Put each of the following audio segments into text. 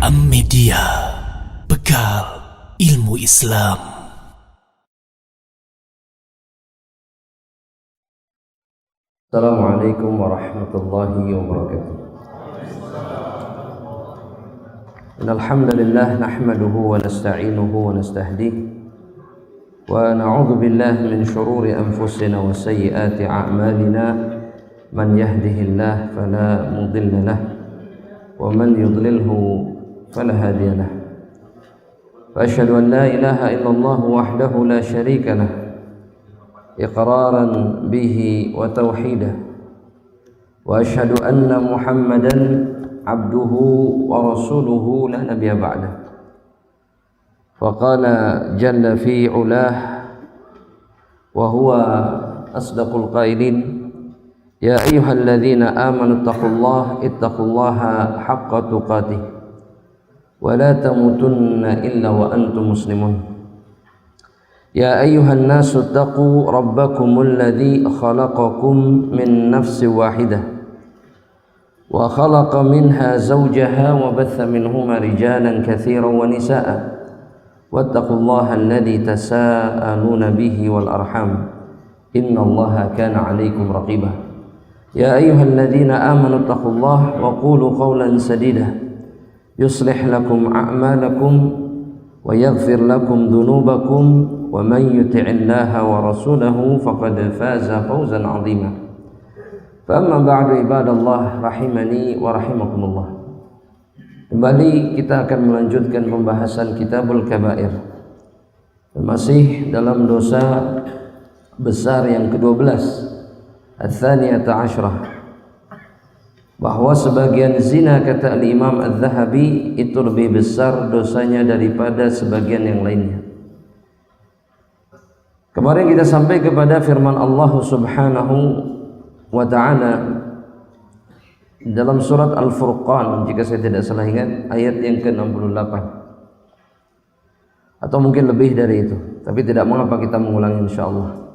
Am-Media, bekal ilmu Islam. Assalamualaikum warahmatullahi wabarakatuh. Innal hamdalillah nahmaduhu wa nasta'inuhu wa nastahdihi wa na'udzu billahi min shururi anfusina wa sayyiati a'malina. Man yahdihillahu fala mudilla lahu wa man yudlilhu fala hadiya lahu. Wa asyhadu an la ilaha illallah wahdahu la syarika lahu iqraran bihi wa tauhidah. Wa asyhadu anna Muhammadan abduhu wa rasuluhu la nabiyya ba'dah. Wa qala jalla fi ulah wa huwa asdaqul qailin, ya ayyuhalladzina amanu ittaqullaha haqqa tuqatih wa la tamutunna illa wa antum muslimun. Ya ayyuhan nasu taqu rabbakumul ladzi khalaqakum min nafsin wahidah wa khalaqa minha zawjaha wa batha minhuma rijalan katsiran wa nisaa'a wattaqullaha alladzi tasaaluna bihi wal arham innallaha kana 'alaikum raqibah. Ya ayyuhalladzina amanu taqullaha wa qulu qawlan sadida yuslih lakum a'malakum wa yaghfir lakum dhunubakum wa man yuti'illaha wa rasulahu faqad faza fawzan 'azima. Fa amma ba'du ibadallah rahimani wa rahimakumullah. Kembali kita akan melanjutkan pembahasan Kitabul Kabair. Masih dalam dosa besar yang ke-12, Ats-Tsaniyata Asyrah, bahwa sebagian zina, kata Al-Imam Adz-Dzahabi, itu lebih besar dosanya daripada sebagian yang lainnya. Kemarin kita sampai kepada firman Allah Subhanahu wa ta'ala dalam surat Al-Furqan, jika saya tidak salah ingat, ayat yang ke-68 atau mungkin lebih dari itu, tapi tidak mengapa kita mengulangi insyaallah.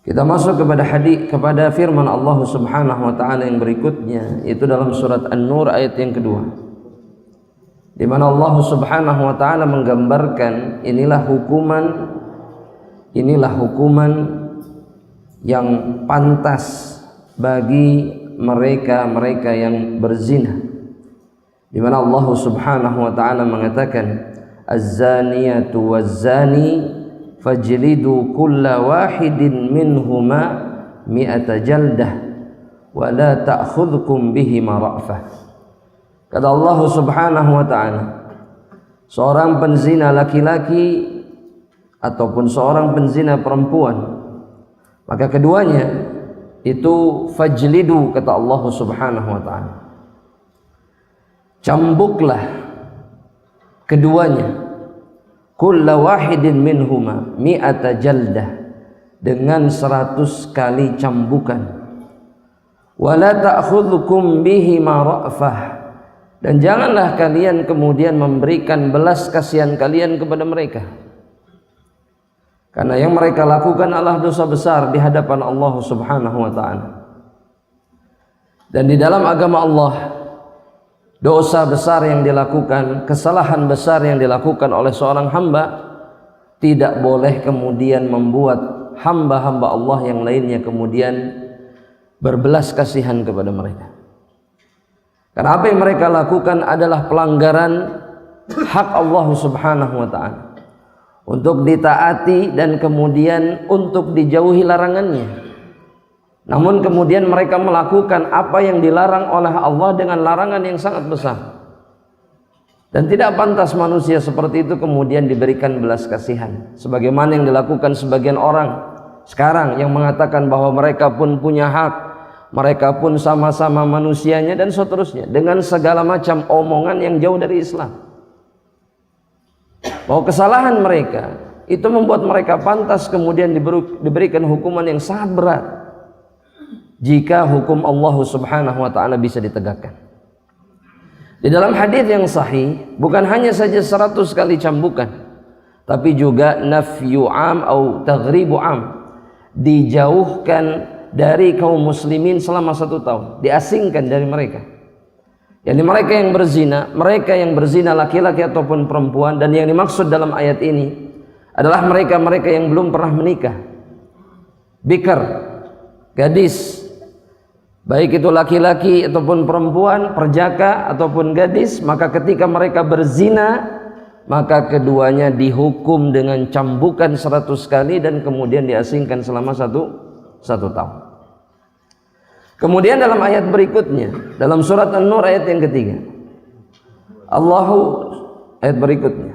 Kita masuk kepada firman Allah Subhanahu wa taala yang berikutnya, yaitu dalam surat An-Nur ayat yang kedua, di mana Allah Subhanahu wa taala menggambarkan inilah hukuman yang pantas bagi mereka yang berzina, di mana Allah Subhanahu wa taala mengatakan, az-zaniyatu waz-zani fajlidu kulla wahidin minhuma mi'ata jaldah wa la ta'khudhukum bihima ra'fah. Kata Allah Subhanahu wa ta'ala, seorang penzina laki-laki ataupun seorang penzina perempuan, maka keduanya itu fajlidu, kata Allah Subhanahu wa ta'ala, cambuklah keduanya, kulla wahidin minhuma mi'ata jaldah, dengan 100 kali cambukan, wala ta'khudhukum bihima ra'fah, dan janganlah kalian kemudian memberikan belas kasihan kalian kepada mereka, karena yang mereka lakukan adalah dosa besar di hadapan Allah Subhanahu wa ta'ala. Dan di dalam agama Allah, dosa besar yang dilakukan, kesalahan besar yang dilakukan oleh seorang hamba tidak boleh kemudian membuat hamba-hamba Allah yang lainnya kemudian berbelas kasihan kepada mereka. Karena apa yang mereka lakukan adalah pelanggaran hak Allah Subhanahu wa ta'ala untuk ditaati dan kemudian untuk dijauhi larangannya. Namun kemudian mereka melakukan apa yang dilarang oleh Allah dengan larangan yang sangat besar. Dan tidak pantas manusia seperti itu kemudian diberikan belas kasihan, sebagaimana yang dilakukan sebagian orang sekarang yang mengatakan bahwa mereka pun punya hak, mereka pun sama-sama manusianya dan seterusnya, dengan segala macam omongan yang jauh dari Islam. Bahwa kesalahan mereka itu membuat mereka pantas kemudian diberikan hukuman yang sangat berat jika hukum Allah Subhanahu wa ta'ala bisa ditegakkan. Di dalam hadis yang sahih, bukan hanya saja 100 kali cambukan, tapi juga nafyu am atau taghribu am, dijauhkan dari kaum muslimin selama 1 tahun, diasingkan dari mereka. yakni mereka yang berzina laki-laki ataupun perempuan, dan yang dimaksud dalam ayat ini adalah mereka-mereka yang belum pernah menikah, bikar, gadis, baik itu laki-laki ataupun perempuan, perjaka ataupun gadis. Maka ketika mereka berzina, maka keduanya dihukum dengan cambukan 100 kali dan kemudian diasingkan selama satu tahun. Kemudian dalam ayat berikutnya, dalam surat An-Nur ayat yang ketiga, ayat berikutnya,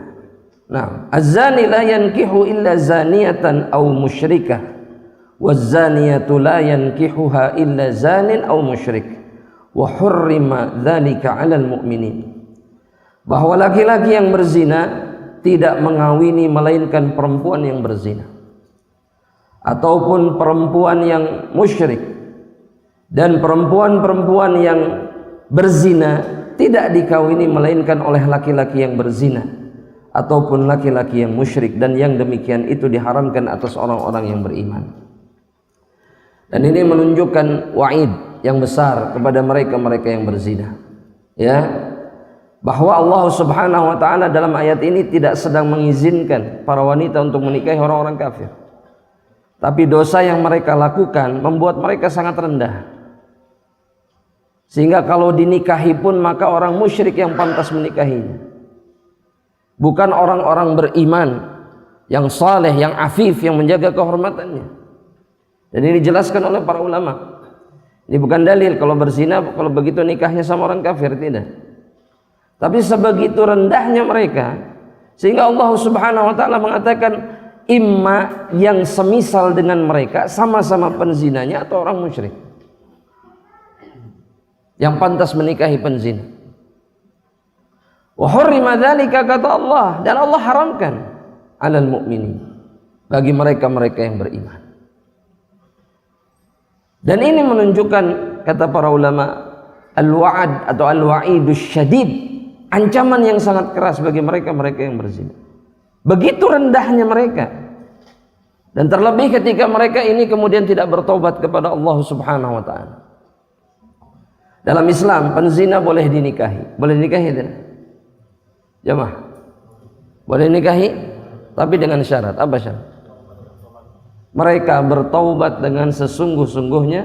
nah, az-zani la yankihu illa zaniyatan aw musyrikah, waz-zaniyatu la yankihuha illa zanin aw musyrik, wa hurrima dzalika 'alal mu'minin. Bahwa laki-laki yang berzina tidak mengawini melainkan perempuan yang berzina, ataupun perempuan yang musyrik. Dan perempuan-perempuan yang berzina tidak dikawini melainkan oleh laki-laki yang berzina ataupun laki-laki yang musyrik, dan yang demikian itu diharamkan atas orang-orang yang beriman. Dan ini menunjukkan wa'id yang besar kepada mereka-mereka yang berzina, ya, bahwa Allah Subhanahu wa taala dalam ayat ini tidak sedang mengizinkan para wanita untuk menikahi orang-orang kafir, tapi dosa yang mereka lakukan membuat mereka sangat rendah, sehingga kalau dinikahi pun maka orang musyrik yang pantas menikahinya, bukan orang-orang beriman yang saleh, yang afif, yang menjaga kehormatannya. Dan ini dijelaskan oleh para ulama. Ini bukan dalil kalau berzina, kalau begitu nikahnya sama orang kafir, tidak. Tapi sebegitu rendahnya mereka, sehingga Allah Subhanahu wa taala mengatakan imma yang semisal dengan mereka, sama-sama penzinanya atau orang musyrik yang pantas menikahi penzina. Wa hurrima dzalika, kata Allah, dan Allah haramkan 'alal mu'minin, bagi mereka-mereka yang beriman. Dan ini menunjukkan, kata para ulama, al-wa'ad atau al-wa'idus syadid, ancaman yang sangat keras bagi mereka-mereka yang berzina. Begitu rendahnya mereka, dan terlebih ketika mereka ini kemudian tidak bertobat kepada Allah Subhanahu wa taala. Dalam Islam penzina boleh dinikahi, tidak? Jamaah, boleh nikahi, tapi dengan syarat. Apa syarat? Mereka bertaubat dengan sesungguh-sungguhnya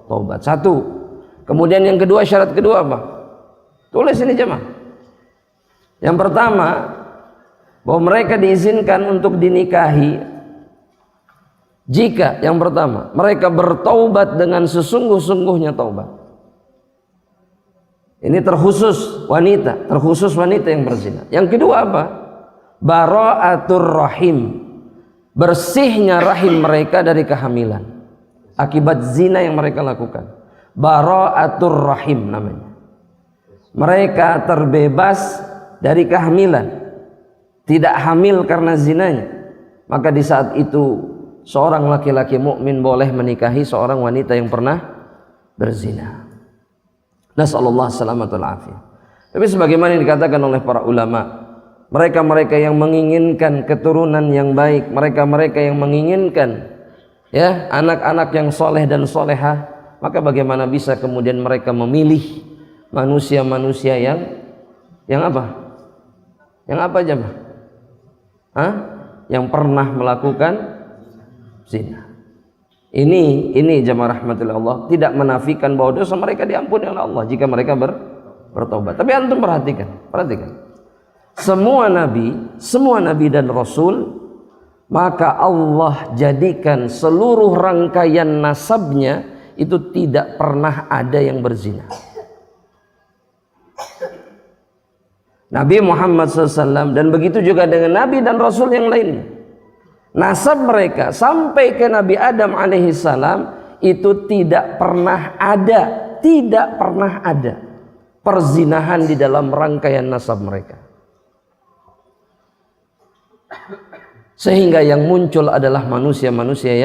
taubat. Satu. Kemudian yang kedua, syarat kedua apa? Tulis ini jemaah. Yang pertama, bahwa mereka diizinkan untuk dinikahi jika yang pertama mereka bertaubat dengan sesungguh-sungguhnya taubat. Ini terkhusus wanita yang berzina. Yang kedua apa? Bara'atur rahim, bersihnya rahim mereka dari kehamilan akibat zina yang mereka lakukan. Bara'atur rahim namanya. Mereka terbebas dari kehamilan, tidak hamil karena zinanya. Maka di saat itu seorang laki-laki mukmin boleh menikahi seorang wanita yang pernah berzina. Nasallallahu salamatul afiyah. Tapi sebagaimana yang dikatakan oleh para ulama, mereka-mereka yang menginginkan keturunan yang baik, mereka-mereka yang menginginkan ya anak-anak yang soleh dan solehah, maka bagaimana bisa kemudian mereka memilih manusia-manusia yang apa? Yang apa aja, Pak? Yang pernah melakukan zina. Ini jamaah rahmatillah Allah tidak menafikan bahwa dosa mereka diampuni oleh Allah jika mereka bertobat. Tapi antum perhatikan. Semua nabi dan rasul, maka Allah jadikan seluruh rangkaian nasabnya itu tidak pernah ada yang berzina. Nabi Muhammad SAW, dan begitu juga dengan nabi dan rasul yang lainnya, nasab mereka sampai ke Nabi Adam alaihissalam itu tidak pernah ada perzinahan di dalam rangkaian nasab mereka. Sehingga yang muncul adalah manusia-manusia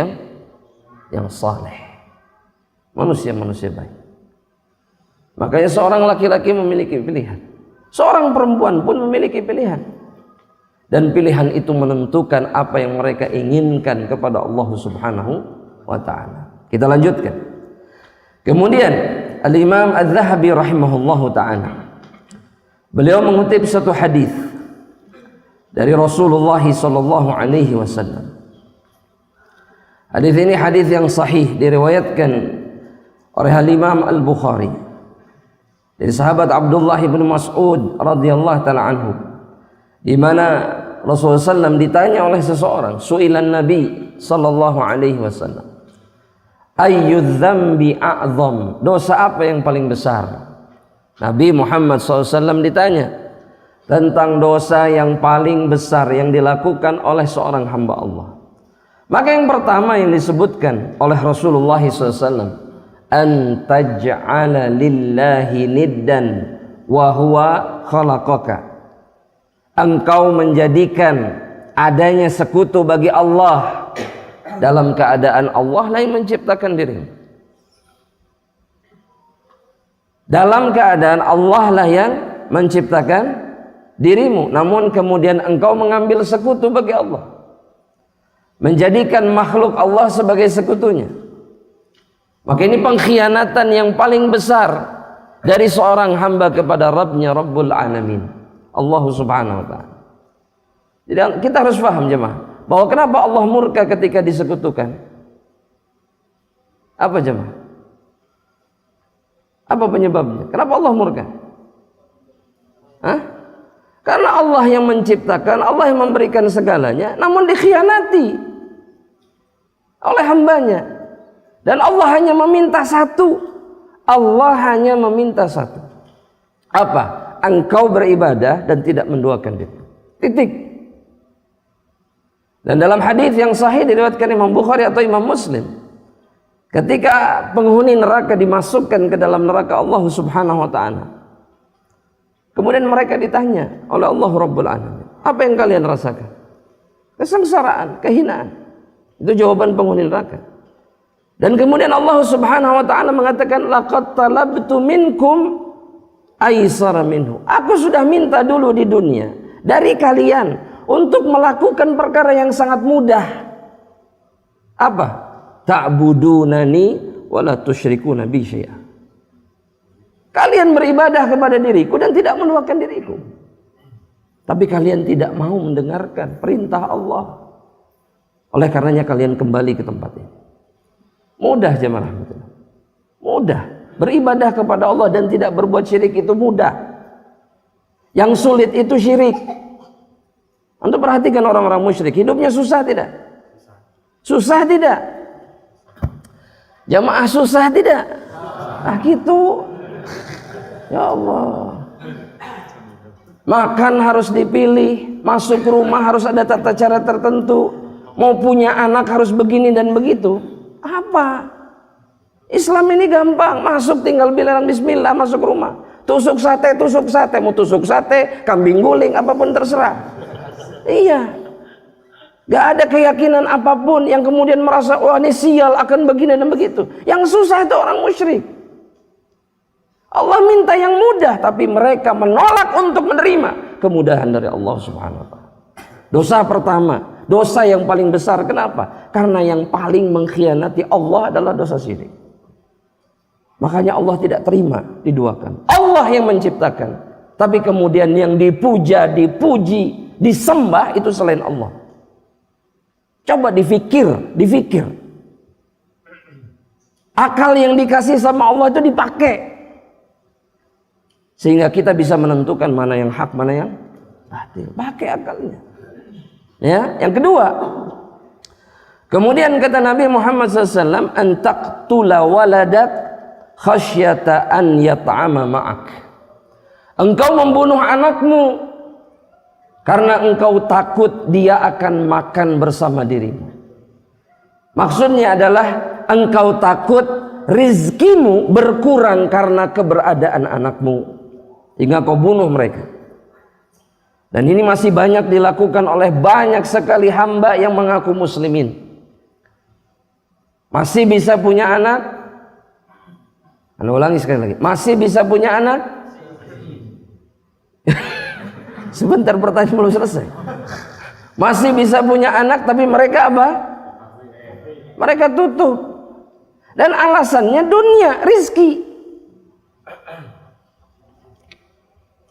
yang saleh, manusia-manusia baik. Makanya seorang laki-laki memiliki pilihan, seorang perempuan pun memiliki pilihan. Dan pilihan itu menentukan apa yang mereka inginkan kepada Allah Subhanahu wa ta'ala. Kita lanjutkan. Kemudian Al-Imam Adz-Dzahabi rahimahullahu ta'ala, beliau mengutip satu hadis dari Rasulullah sallallahu alaihi wasallam. Hadis ini hadis yang sahih, diriwayatkan oleh Al-Imam Al-Bukhari dari sahabat Abdullah bin Mas'ud radhiyallahu taala anhu, di mana Rasulullah SAW ditanya oleh seseorang, su'ilan Nabi sallallahu alaihi wasallam, ayyudz dzambi a'dzam, dosa apa yang paling besar? Nabi Muhammad SAW ditanya tentang dosa yang paling besar yang dilakukan oleh seorang hamba Allah. Maka yang pertama yang disebutkan oleh Rasulullah SAW, an taj'ala lillahi niddan wa huwa khalaqaka, engkau menjadikan adanya sekutu bagi Allah dalam keadaan Allah lah yang menciptakan dirimu, dalam keadaan Allah lah yang menciptakan dirimu, namun kemudian engkau mengambil sekutu bagi Allah, menjadikan makhluk Allah sebagai sekutunya. Maka ini pengkhianatan yang paling besar dari seorang hamba kepada Rabbnya, Rabbul Alamin, Allah Subhanahu wa ta'ala. Jadi kita harus paham jemaah, bahwa kenapa Allah murka ketika disekutukan. Apa jemaah? Apa penyebabnya? Kenapa Allah murka? Hah? Karena Allah yang menciptakan, Allah yang memberikan segalanya, namun dikhianati oleh hambanya. Dan Allah hanya meminta satu. Allah hanya meminta satu. Apa? Engkau beribadah dan tidak menduakan diri. Titik. Dan dalam hadis yang sahih diriwayatkan Imam Bukhari atau Imam Muslim, ketika penghuni neraka dimasukkan ke dalam neraka Allah Subhanahu wa ta'ala, kemudian mereka ditanya oleh Allah Rabbul Alamin, apa yang kalian rasakan? Kesengsaraan, kehinaan. Itu jawaban penghuni neraka. Dan kemudian Allah Subhanahu wa ta'ala mengatakan, laqad talabtu minkum aisara minhu. Aku sudah minta dulu di dunia dari kalian untuk melakukan perkara yang sangat mudah. Apa? Ta'budunani wa la tusyrikuna bi syai'a. Kalian beribadah kepada diriku dan tidak menuakan diriku. Tapi kalian tidak mau mendengarkan perintah Allah. Oleh karenanya kalian kembali ke tempat ini. Mudah jemaah, mudah. Beribadah kepada Allah dan tidak berbuat syirik itu mudah. Yang sulit itu syirik. Untuk perhatikan orang-orang musyrik, hidupnya susah tidak? Susah tidak? Jamaah susah tidak? Ah gitu. Ya Allah. Makan harus dipilih, masuk rumah harus ada tata cara tertentu, mau punya anak harus begini dan begitu. Apa? Islam ini gampang, masuk tinggal bilang bismillah, masuk rumah. Tusuk sate, mau tusuk sate, kambing guling, apapun terserah. Iya. Gak ada keyakinan apapun yang kemudian merasa wah ini sial akan begini dan begitu. Yang susah itu orang musyrik. Allah minta yang mudah, tapi mereka menolak untuk menerima kemudahan dari Allah Subhanahu wa ta'ala. Dosa pertama, dosa yang paling besar. Kenapa? Karena yang paling mengkhianati Allah adalah dosa syirik. Makanya Allah tidak terima diduakan. Allah yang menciptakan, tapi kemudian yang dipuja, dipuji, disembah itu selain Allah. Coba difikir. Akal yang dikasih sama Allah itu dipakai, sehingga kita bisa menentukan mana yang hak, mana yang batil. Pakai akalnya. Ya, yang kedua, kemudian kata Nabi Muhammad SAW, an taqtula waladak khasyata an yat'ama ma'ak. Engkau membunuh anakmu karena engkau takut dia akan makan bersama dirimu. Maksudnya adalah engkau takut rizkimu berkurang karena keberadaan anakmu, hingga kau bunuh mereka. Dan ini masih banyak dilakukan oleh banyak sekali hamba yang mengaku muslimin. Masih bisa punya anak. Anda ulangi sekali lagi. Masih bisa punya anak. Sebentar, pertanyaan belum selesai. Masih bisa punya anak, tapi mereka apa? Mereka tutup. Dan alasannya dunia, rizki.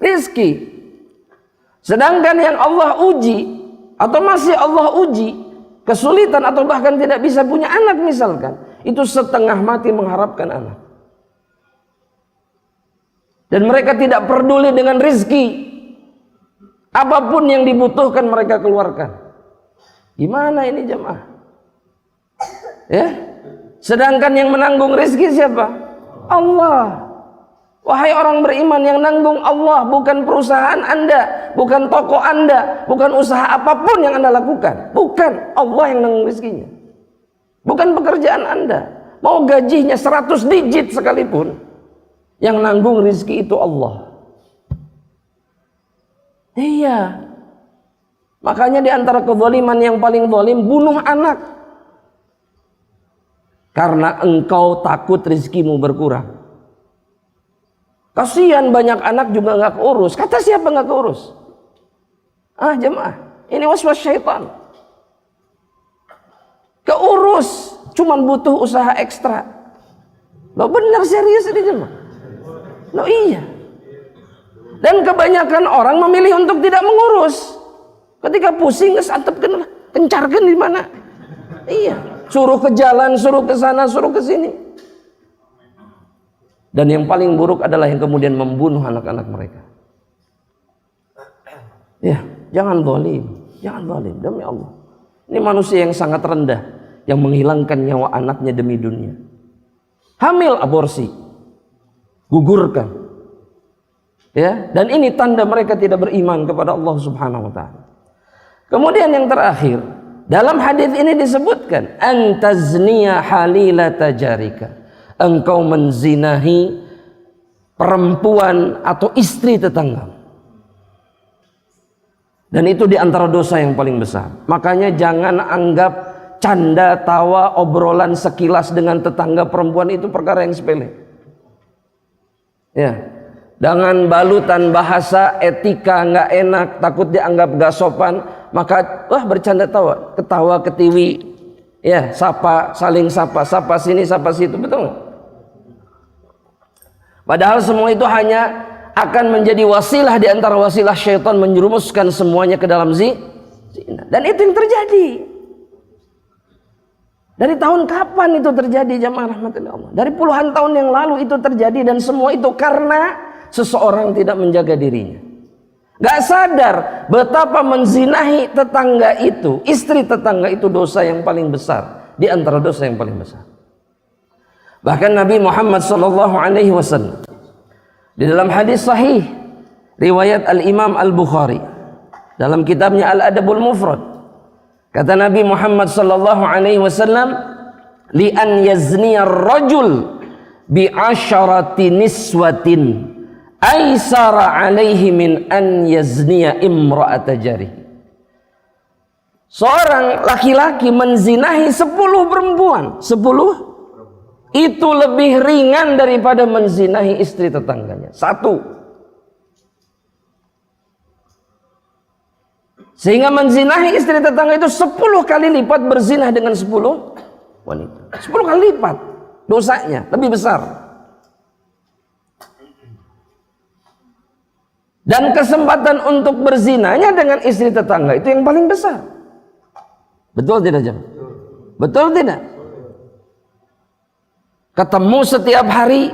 rizki. Sedangkan yang Allah uji atau masih Allah uji, kesulitan atau bahkan tidak bisa punya anak misalkan, itu setengah mati mengharapkan anak. Dan mereka tidak peduli dengan rizki. Apapun yang dibutuhkan mereka keluarkan. Gimana ini jemaah? Ya? Sedangkan yang menanggung rizki siapa? Allah. Wahai orang beriman, yang nanggung Allah, bukan perusahaan Anda, bukan toko Anda, bukan usaha apapun yang Anda lakukan. Bukan, Allah yang nanggung rizkinya. Bukan pekerjaan Anda. Mau gajinya 100 digit sekalipun, yang nanggung rizki itu Allah. Iya. Makanya di antara kezaliman yang paling zalim, bunuh anak. Karena engkau takut rizkimu berkurang. Kasihan banyak anak juga nggak keurus. Kata siapa nggak keurus? Jemaah, ini waswas syaitan. Keurus, cuman butuh usaha ekstra. Loh benar serius ini jemaah. Loh iya. Dan kebanyakan orang memilih untuk tidak mengurus. Ketika pusing, kesantepkan, kencarkan di mana? Iya. Suruh ke jalan, suruh ke sana, suruh ke sini. Dan yang paling buruk adalah yang kemudian membunuh anak-anak mereka. Ya, jangan zalim, jangan zalim demi Allah. Ini manusia yang sangat rendah, yang menghilangkan nyawa anaknya demi dunia. Hamil, aborsi, gugurkan. Ya, dan ini tanda mereka tidak beriman kepada Allah Subhanahu wa taala. Kemudian yang terakhir, dalam hadis ini disebutkan antazniya halilata jarika. Engkau menzinahi perempuan atau istri tetangga. Dan itu di antara dosa yang paling besar. Makanya jangan anggap canda, tawa, obrolan sekilas dengan tetangga perempuan itu perkara yang sepele. Ya, dengan balutan bahasa etika nggak enak, takut dianggap gak sopan, maka bercanda tawa, ketawa ketiwi, ya sapa, saling sapa, sapa sini, sapa situ, betul nggak? Padahal semua itu hanya akan menjadi wasilah di antara wasilah syaitan menjerumuskan semuanya ke dalam zina. Dan itu yang terjadi. Dari tahun kapan itu terjadi jamaah rahmatillah Allah? Dari puluhan tahun yang lalu itu terjadi, dan semua itu karena seseorang tidak menjaga dirinya. Gak sadar betapa menzinahi tetangga itu, istri tetangga itu dosa yang paling besar di antara dosa yang paling besar. Bahkan Nabi Muhammad SAW di dalam hadis sahih riwayat Al-Imam Al-Bukhari dalam kitabnya Al-Adabul Mufrad, kata Nabi Muhammad SAW, li an yazniya ar-rajul bi asharati niswatin aisara alaihi min an yazniya imra'ata jari. Seorang laki-laki menzinahi 10 perempuan, 10 itu lebih ringan daripada menzinahi istri tetangganya. 1. Sehingga menzinahi istri tetangga itu 10 kali lipat berzinah dengan 10 wanita. 10 kali lipat dosanya, lebih besar. Dan kesempatan untuk berzinahnya dengan istri tetangga itu yang paling besar. Betul tidak jemaah? Betul tidak? Ketemu setiap hari,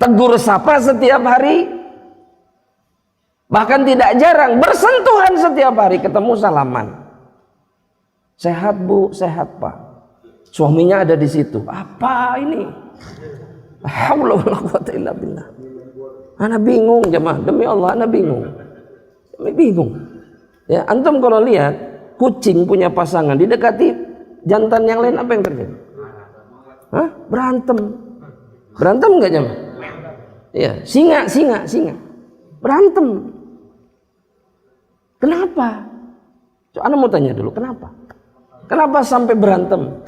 tegur sapa setiap hari, bahkan tidak jarang bersentuhan setiap hari, ketemu salaman. Sehat bu, sehat pak. Suaminya ada di situ. Apa ini? Haula wala quwata illa billah. Ana bingung jemaah, demi Allah ana bingung. Bingung. Ya, antum kalau lihat kucing punya pasangan didekati jantan yang lain, apa yang terjadi? Berantem. Berantem enggak jemaah? Iya, singa. Berantem. Kenapa? Ana mau tanya dulu, kenapa? Kenapa sampai berantem?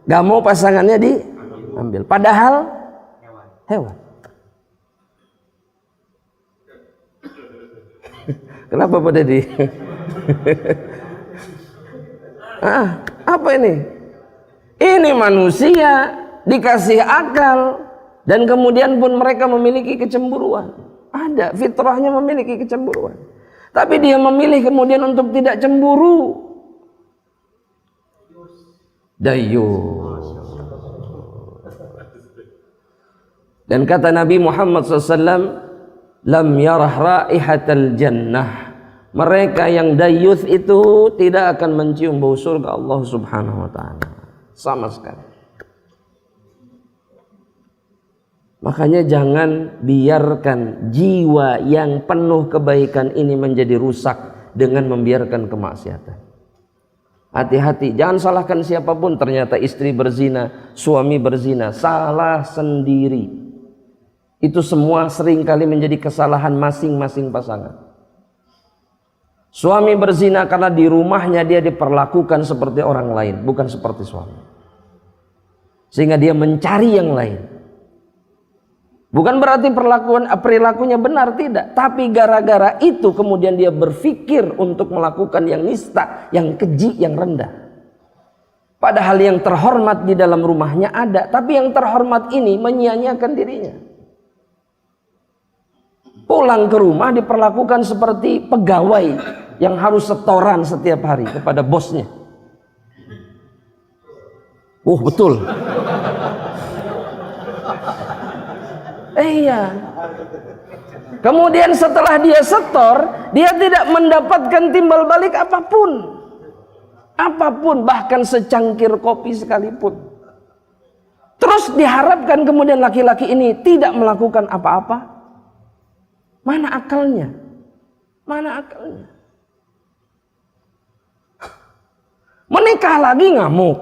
Gak mau pasangannya diambil. Padahal hewan. Kenapa pada apa ini? Ini manusia dikasih akal, Dan kemudian pun mereka memiliki kecemburuan. Ada, fitrahnya memiliki kecemburuan. Tapi dia memilih kemudian untuk tidak cemburu. Dayyus. Dan kata Nabi Muhammad SAW, lam yarah raihatal jannah. Mereka yang dayyuth itu tidak akan mencium bau surga Allah Subhanahu wa taala sama sekali. Makanya jangan biarkan jiwa yang penuh kebaikan ini menjadi rusak dengan membiarkan kemaksiatan. Hati-hati, jangan salahkan siapapun. Ternyata istri berzina, suami berzina, salah sendiri. Itu semua seringkali menjadi kesalahan masing-masing pasangan. Suami berzina karena di rumahnya dia diperlakukan seperti orang lain, bukan seperti suami. Sehingga dia mencari yang lain. Bukan berarti perilakunya benar, tidak. Tapi gara-gara itu kemudian dia berpikir untuk melakukan yang nista, yang keji, yang rendah. Padahal yang terhormat di dalam rumahnya ada, tapi yang terhormat ini menyia-nyiakan dirinya. Pulang ke rumah diperlakukan seperti pegawai yang harus setoran setiap hari kepada bosnya. Betul. Iya. Kemudian setelah dia setor, dia tidak mendapatkan timbal balik apapun. Apapun, bahkan secangkir kopi sekalipun. Terus diharapkan kemudian laki-laki ini tidak melakukan apa-apa. Mana akalnya? Mana akalnya? Menikah lagi ngamuk.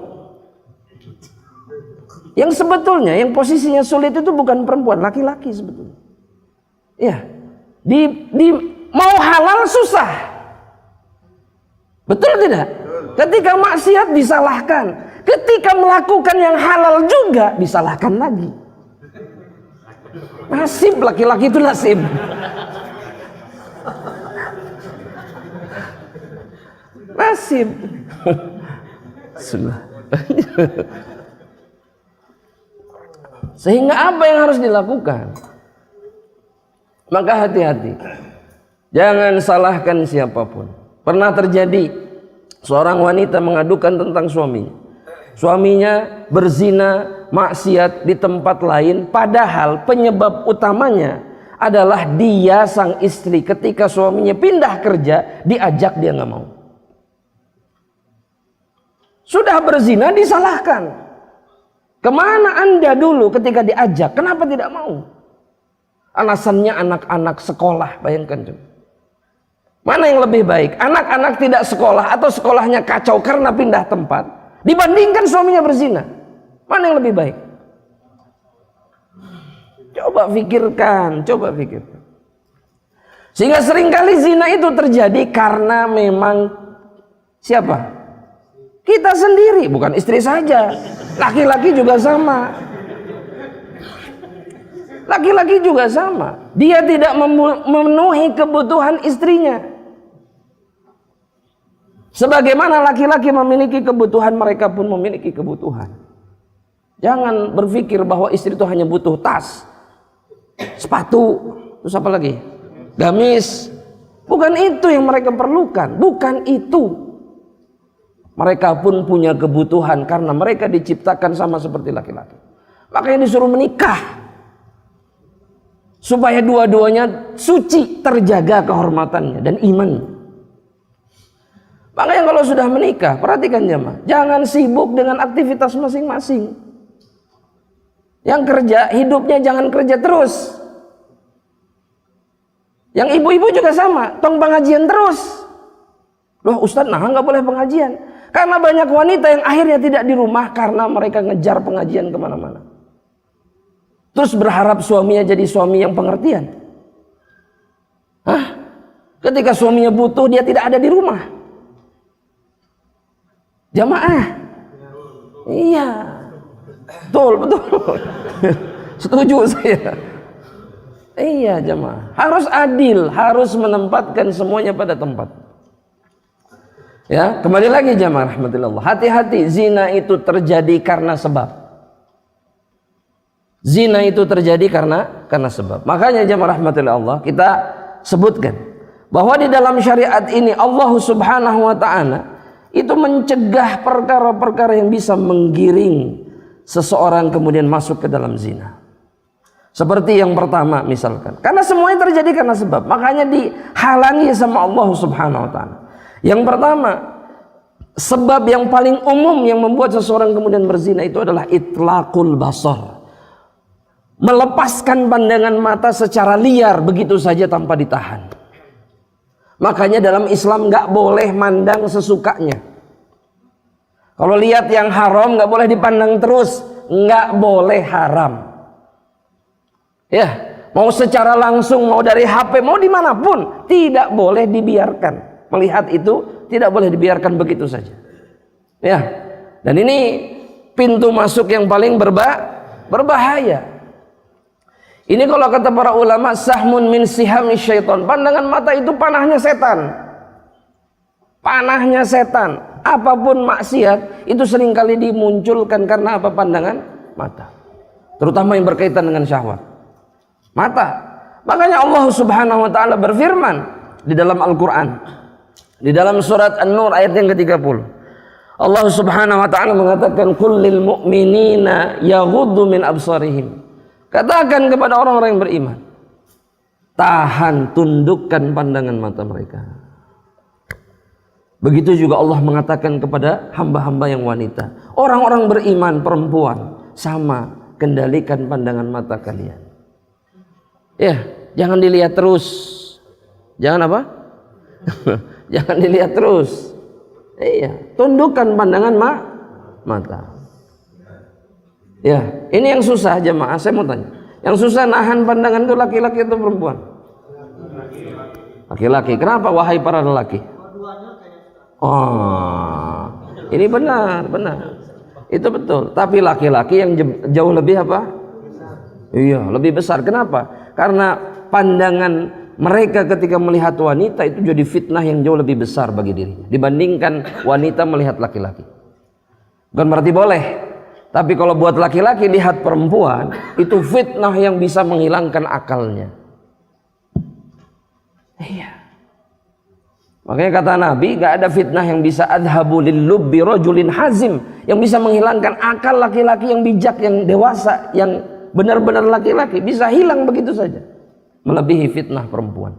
Yang sebetulnya yang posisinya sulit itu bukan perempuan, laki-laki sebetulnya. Ya, mau halal susah. Betul tidak? Ketika maksiat disalahkan, ketika melakukan yang halal juga disalahkan lagi. Nasib laki-laki itu nasib. Nasib. Sehingga apa yang harus dilakukan? Maka hati-hati. Jangan salahkan siapapun. Pernah terjadi seorang wanita mengadukan tentang suaminya. Suaminya berzina, maksiat di tempat lain, padahal penyebab utamanya adalah dia sang istri ketika suaminya pindah kerja, diajak dia nggak mau. Sudah berzina disalahkan. Kemana Anda dulu ketika diajak? Kenapa tidak mau? Alasannya anak-anak sekolah, bayangkan coba. Mana yang lebih baik? Anak-anak tidak sekolah atau sekolahnya kacau karena pindah tempat, dibandingkan suaminya berzina. Mana yang lebih baik? Coba pikirkan, coba pikirkan. Sehingga seringkali zina itu terjadi karena memang siapa? Kita sendiri, bukan istri saja. Laki-laki juga sama. Laki-laki juga sama. Dia tidak memenuhi kebutuhan istrinya. Sebagaimana laki-laki memiliki kebutuhan, mereka pun memiliki kebutuhan. Jangan berpikir bahwa istri itu hanya butuh tas, sepatu, terus apa lagi? Gamis. Bukan itu yang mereka perlukan. Bukan itu. Mereka pun punya kebutuhan karena mereka diciptakan sama seperti laki-laki. Makanya disuruh menikah. Supaya dua-duanya suci, terjaga kehormatannya dan imannya. Makanya kalau sudah menikah, perhatikan jemaah, jangan sibuk dengan aktivitas masing-masing. Yang kerja, hidupnya jangan kerja terus. Yang ibu-ibu juga sama, tong pengajian terus. Loh Ustadz, nggak boleh pengajian. Karena banyak wanita yang akhirnya tidak di rumah karena mereka ngejar pengajian kemana-mana. Terus berharap suaminya jadi suami yang pengertian. Ketika suaminya butuh, dia tidak ada di rumah. Jamaah. Iya. Betul. Setuju saya. Iya jamaah. Harus adil, harus menempatkan semuanya pada tempat. Ya, kembali lagi jamaah rahmatullah. Hati-hati, zina itu terjadi karena sebab. Zina itu terjadi karena sebab. Makanya jemaah rahmatillah Allah, kita sebutkan bahwa di dalam syariat ini Allah Subhanahu wa taala itu mencegah perkara-perkara yang bisa menggiring seseorang kemudian masuk ke dalam zina. Seperti yang pertama misalkan, karena semuanya terjadi karena sebab, makanya dihalangi sama Allah Subhanahu wa taala. Yang pertama, sebab yang paling umum yang membuat seseorang kemudian berzina itu adalah itlaqul basar. Melepaskan pandangan mata secara liar begitu saja tanpa ditahan. Makanya dalam Islam nggak boleh mandang sesukanya. Kalau lihat yang haram nggak boleh dipandang terus, nggak boleh haram. Ya, mau secara langsung, mau dari HP, mau dimanapun, tidak boleh dibiarkan. Melihat itu tidak boleh dibiarkan begitu saja. Ya, dan ini pintu masuk yang paling berbahaya. Ini kalau kata para ulama, sahmun min sihami syaitan. Pandangan mata itu panahnya setan. Panahnya setan. Apapun maksiat itu seringkali dimunculkan karena apa? Pandangan mata. Terutama yang berkaitan dengan syahwat. Mata. Makanya Allah Subhanahu wa taala berfirman di dalam Al-Qur'an. Di dalam surat An-Nur ayat yang ke-30. Allah Subhanahu wa taala mengatakan qul lil mu'minina yaghuddu min absarihim. Katakan kepada orang-orang yang beriman, tahan, tundukkan pandangan mata mereka. Begitu juga Allah mengatakan kepada hamba-hamba yang wanita, orang-orang beriman perempuan, sama, kendalikan pandangan mata kalian. Ya, jangan dilihat terus. Jangan apa? Jangan dilihat terus. Iya, tundukkan pandangan mata. Ya, ini yang susah jemaah. Saya mau tanya, yang susah nahan pandangan itu laki-laki atau perempuan? Laki-laki. Kenapa wahai para lelaki? Oh, ini benar. Itu betul. Tapi laki-laki yang jauh lebih apa? Iya, lebih besar. Kenapa? Karena pandangan mereka ketika melihat wanita itu jadi fitnah yang jauh lebih besar bagi dirinya dibandingkan wanita melihat laki-laki. Bukan berarti boleh. Tapi kalau buat laki-laki lihat perempuan, itu fitnah yang bisa menghilangkan akalnya. Iya. Makanya kata Nabi, gak ada fitnah yang bisa adhabu lil-lubbi rajulin hazim, yang bisa menghilangkan akal laki-laki yang bijak, yang dewasa, yang benar-benar laki-laki, bisa hilang begitu saja. Melebihi fitnah perempuan.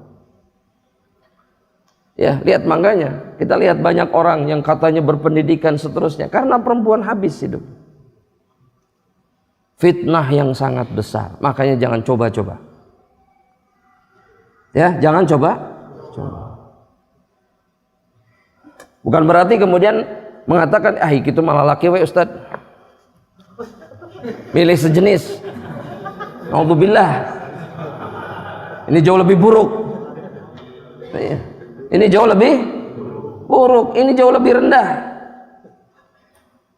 Ya, lihat makanya kita lihat banyak orang yang katanya berpendidikan seterusnya karena perempuan habis hidup. Fitnah yang sangat besar. Makanya jangan coba-coba. Ya, jangan coba. Bukan berarti kemudian mengatakan, itu malah laki we Ustaz. Milih sejenis. Alhamdulillah. Ini jauh lebih buruk. Ini jauh lebih buruk. Ini jauh lebih rendah.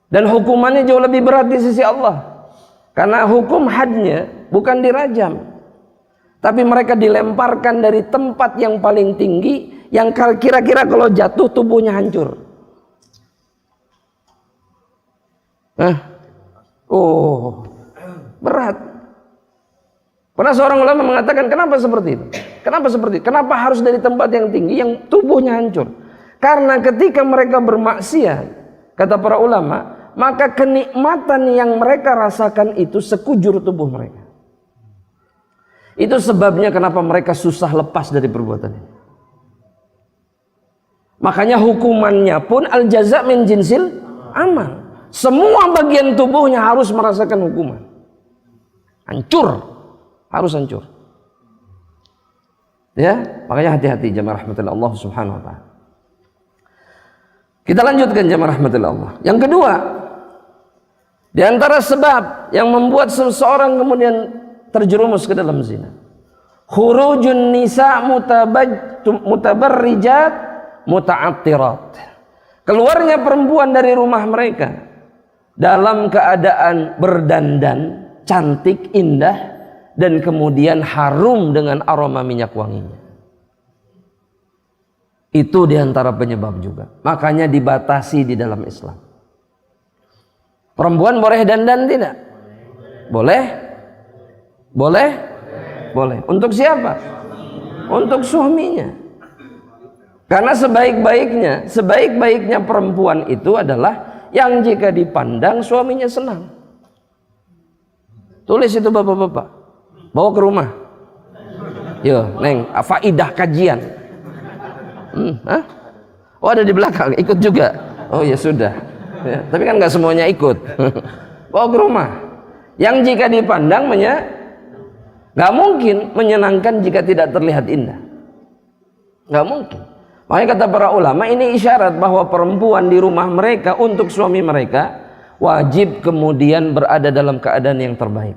Dan hukumannya jauh lebih berat di sisi Allah. Karena hukum hadnya bukan dirajam, tapi mereka dilemparkan dari tempat yang paling tinggi, yang kira-kira kalau jatuh tubuhnya hancur. Berat. Pernah seorang ulama mengatakan, kenapa seperti itu? Kenapa harus dari tempat yang tinggi, yang tubuhnya hancur? Karena ketika mereka bermaksiat, kata para ulama, maka kenikmatan yang mereka rasakan itu sekujur tubuh mereka. Itu sebabnya kenapa mereka susah lepas dari perbuatan ini. Makanya hukumannya pun al-jaza min jinsil amal. Semua bagian tubuhnya harus merasakan hukuman. Hancur. Harus hancur. Ya, makanya hati-hati jemaah rahmatillah Allah Subhanahu wa taala. Kita lanjutkan jemaah rahmatillah Allah. Yang kedua, di antara sebab yang membuat seseorang kemudian terjerumus ke dalam zina, khurujun nisa mutabarrijat muta'attirat. Keluarnya perempuan dari rumah mereka dalam keadaan berdandan, cantik, indah, dan kemudian harum dengan aroma minyak wanginya. Itu di antara penyebab juga. Makanya dibatasi di dalam Islam. Perempuan boleh dandan tidak? Boleh. Boleh? Boleh. Untuk siapa? Untuk suaminya. Karena sebaik-baiknya perempuan itu adalah yang jika dipandang suaminya senang. Tulis itu bapak-bapak. Bawa ke rumah. Yo, Neng, faidah kajian. Oh, ada di belakang, ikut juga. Oh ya sudah. Ya, tapi kan nggak semuanya ikut. Bawa ke rumah. Yang jika dipandang nggak mungkin menyenangkan jika tidak terlihat indah. Nggak mungkin. Makanya kata para ulama, ini isyarat bahwa perempuan di rumah mereka untuk suami mereka wajib kemudian berada dalam keadaan yang terbaik.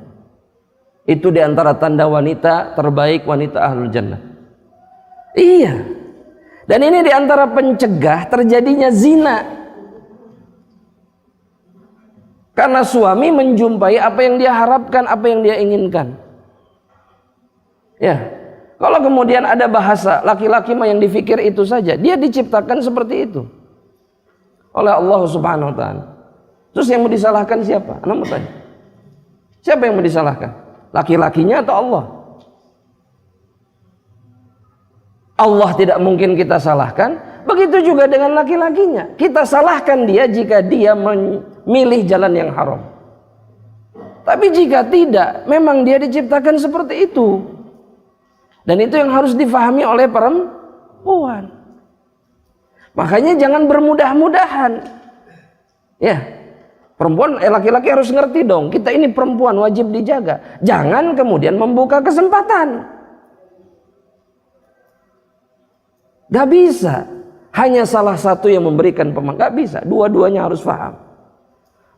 Itu diantara tanda wanita terbaik, wanita ahlul jannah. Iya. Dan ini diantara pencegah terjadinya zina. Karena suami menjumpai apa yang dia harapkan, apa yang dia inginkan. Ya, kalau kemudian ada bahasa laki-laki mah yang dipikir itu saja, dia diciptakan seperti itu oleh Allah Subhanahu wa taala. Terus yang mau disalahkan siapa? Anda mau tanya. Siapa yang mau disalahkan? Laki-lakinya atau Allah? Allah tidak mungkin kita salahkan. Begitu juga dengan laki-lakinya. Kita salahkan dia jika dia memilih jalan yang haram. Tapi jika tidak, memang dia diciptakan seperti itu. Dan itu yang harus difahami oleh perempuan. Makanya jangan bermudah-mudahan. Ya, perempuan, laki-laki harus ngerti dong. Kita ini perempuan wajib dijaga. Jangan kemudian membuka kesempatan. Gak bisa. Hanya salah satu yang memberikan pemahaman. Gak bisa. Dua-duanya harus paham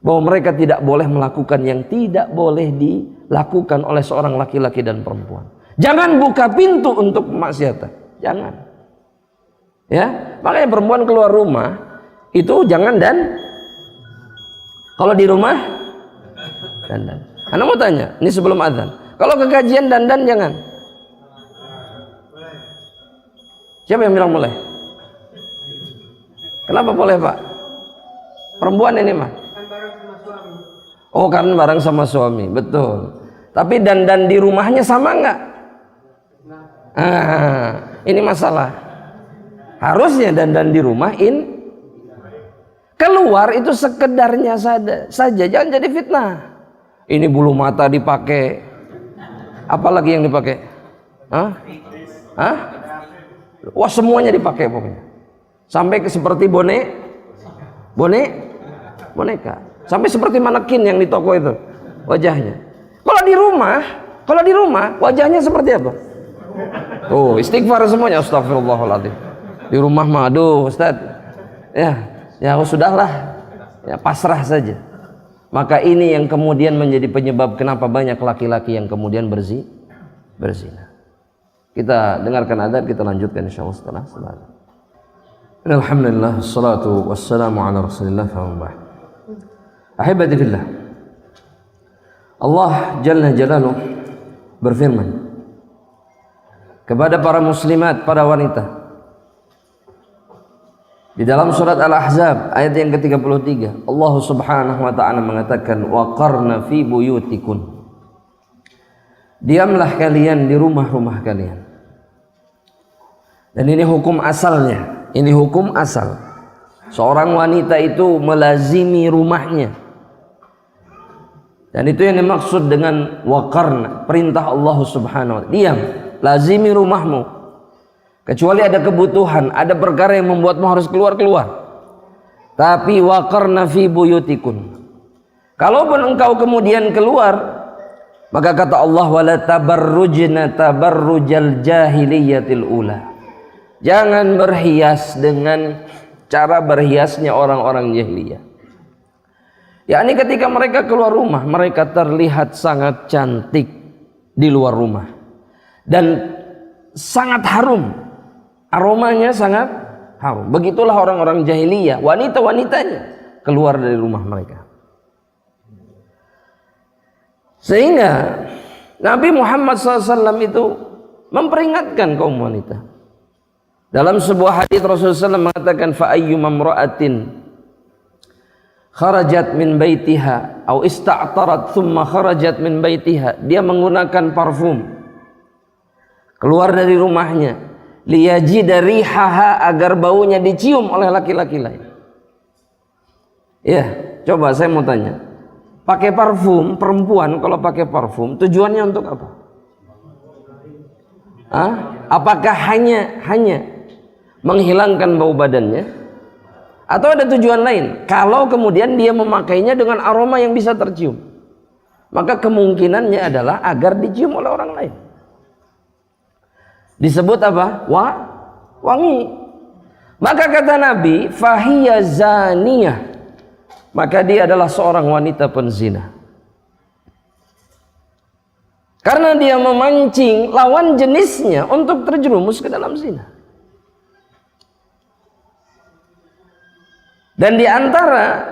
bahwa mereka tidak boleh melakukan yang tidak boleh dilakukan oleh seorang laki-laki dan perempuan. Jangan buka pintu untuk kemaksiatan. Jangan. Ya, makanya perempuan keluar rumah itu jangan kalau di rumah dandan. Anda mau tanya, ini sebelum azan. Kalau ke kajian dandan jangan. Siapa yang bilang boleh? Kenapa boleh, Pak? Perempuan ini mah. Oh, karena bareng sama suami, betul. Tapi dandan di rumahnya sama enggak? Ini masalah. Harusnya dandan di rumah keluar itu sekedarnya saja, jangan jadi fitnah. Ini bulu mata dipakai, apalagi yang dipakai? Wah, semuanya dipakai pokoknya. Sampai seperti boneka. Sampai seperti manekin yang di toko itu wajahnya. Kalau di rumah wajahnya seperti apa? Oh, istighfar semuanya, astagfirullahaladzim. Di rumah mah, aduh Ustaz. Ya sudahlah. Ya pasrah saja. Maka ini yang kemudian menjadi penyebab kenapa banyak laki-laki yang kemudian berzina. Kita dengarkan adzan, kita lanjutkan insyaallah setelah salat. Alhamdulillah, wassalatu wassalamu ala Rasulillah fa Ahibati fillah. Allah Jalla Jalaluh berfirman kepada para muslimat, para wanita di dalam surat Al-Ahzab ayat yang ke-33. Allah Subhanahu wa taala mengatakan, wa qarna fi buyutikun. Diamlah kalian di rumah-rumah kalian. Dan ini hukum asalnya. Ini hukum asal. Seorang wanita itu melazimi rumahnya. Dan itu yang dimaksud dengan waqarna, perintah Allah Subhanahu wa taala. Diam, lazimi rumahmu. Kecuali ada kebutuhan, ada perkara yang membuatmu harus keluar-keluar. Tapi waqarna fi buyutikun. Kalaupun engkau kemudian keluar, maka kata Allah, wala tabarrujna tabarrujal jahiliyatil ula. Jangan berhias dengan cara berhiasnya orang-orang jahiliyah. Yakni ketika mereka keluar rumah, mereka terlihat sangat cantik di luar rumah dan sangat harum, aromanya sangat harum. Begitulah orang-orang jahiliyah, wanita-wanitanya keluar dari rumah mereka. Sehingga Nabi Muhammad SAW itu memperingatkan kaum wanita. Dalam sebuah hadis Rasulullah SAW mengatakan, fa ayyuma imra'atin kharajat min baitiha au ista'tarat thumma kharajat min baitiha, dia menggunakan parfum, keluar dari rumahnya, liyajida rihaha, agar baunya dicium oleh laki-laki lain. Ya, coba saya mau tanya, pakai parfum, perempuan kalau pakai parfum tujuannya untuk apa? Apakah hanya menghilangkan bau badannya, atau ada tujuan lain? Kalau kemudian dia memakainya dengan aroma yang bisa tercium, maka kemungkinannya adalah agar dicium oleh orang lain. Disebut apa? Wangi. Maka kata Nabi, fahiya zaniyah, maka dia adalah seorang wanita penzina, karena dia memancing lawan jenisnya untuk terjerumus ke dalam zina. Dan di antara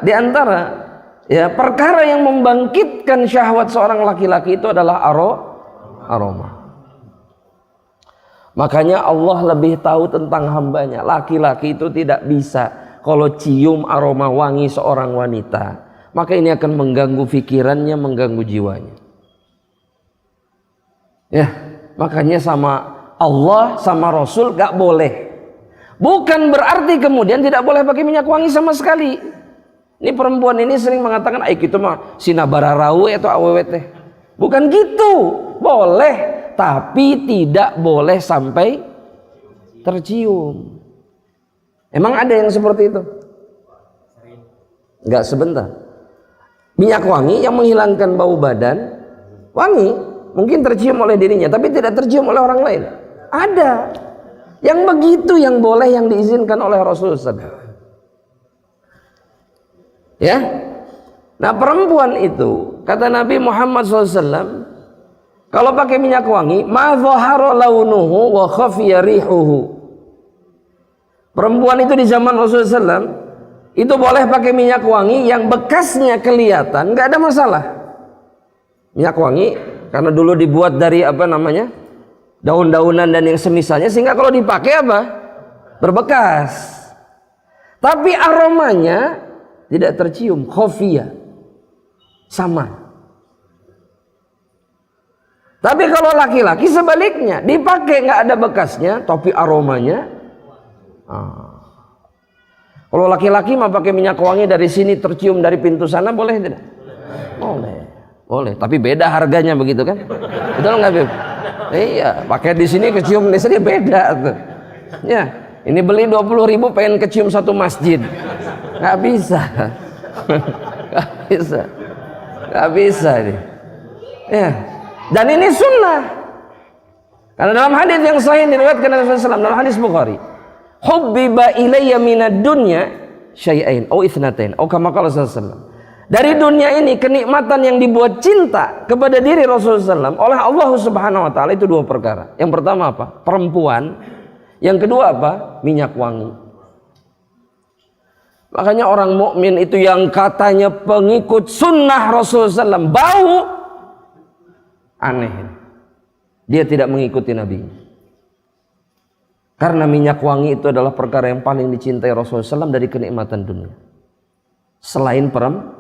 ya perkara yang membangkitkan syahwat seorang laki-laki itu adalah aroma. Makanya Allah lebih tahu tentang hambanya. Laki-laki itu tidak bisa kalau cium aroma wangi seorang wanita, maka ini akan mengganggu pikirannya, mengganggu jiwanya. Ya, makanya sama Allah sama Rasul gak boleh. Bukan berarti kemudian tidak boleh pakai minyak wangi sama sekali. Ini perempuan ini sering mengatakan, "Ai gitu mah sinabararawe atau awewet teh." Bukan gitu. Boleh, tapi tidak boleh sampai tercium. Emang ada yang seperti itu? Enggak, sebentar. Minyak wangi yang menghilangkan bau badan, wangi, mungkin tercium oleh dirinya, tapi tidak tercium oleh orang lain. Ada. Yang begitu yang boleh, yang diizinkan oleh Rasulullah. Ya, nah perempuan itu kata Nabi Muhammad SAW, kalau pakai minyak wangi, ma dhahara launuhu wa khafiya rihuhu. Perempuan itu di zaman Rasulullah SAW itu boleh pakai minyak wangi yang bekasnya kelihatan, nggak ada masalah. Minyak wangi karena dulu dibuat dari daun-daunan dan yang semisalnya, sehingga kalau dipakai berbekas, tapi aromanya tidak tercium, khafiyah, sama. Tapi kalau laki-laki sebaliknya, dipakai nggak ada bekasnya tapi aromanya. Kalau laki-laki mah pakai minyak wangi dari sini tercium dari pintu sana, boleh tidak? Boleh, tapi beda harganya begitu kan? Betul nggak, Beb? Iya, pakai di sini kecium di sini beda tuh. Ya, ini beli 20.000 pengen kecium satu masjid, nggak bisa, nggak bisa nih. Ya, dan ini sunnah. Karena dalam hadis yang sahih diriwayatkan oleh Rasulullah SAW, dalam hadis Bukhari, hubbiba ilayya minad dunya syai'ain au itsnatain, au kama qala sallallahu alaihi wasallam. Dari dunia ini kenikmatan yang dibuat cinta kepada diri Rasulullah SAW oleh Allah Subhanahu wa taala itu dua perkara. Yang pertama apa? Perempuan. Yang kedua apa? Minyak wangi. Makanya orang mukmin itu yang katanya pengikut sunnah Rasulullah SAW bau, aneh. Dia tidak mengikuti Nabi. Karena minyak wangi itu adalah perkara yang paling dicintai Rasulullah SAW dari kenikmatan dunia. Selain perempuan.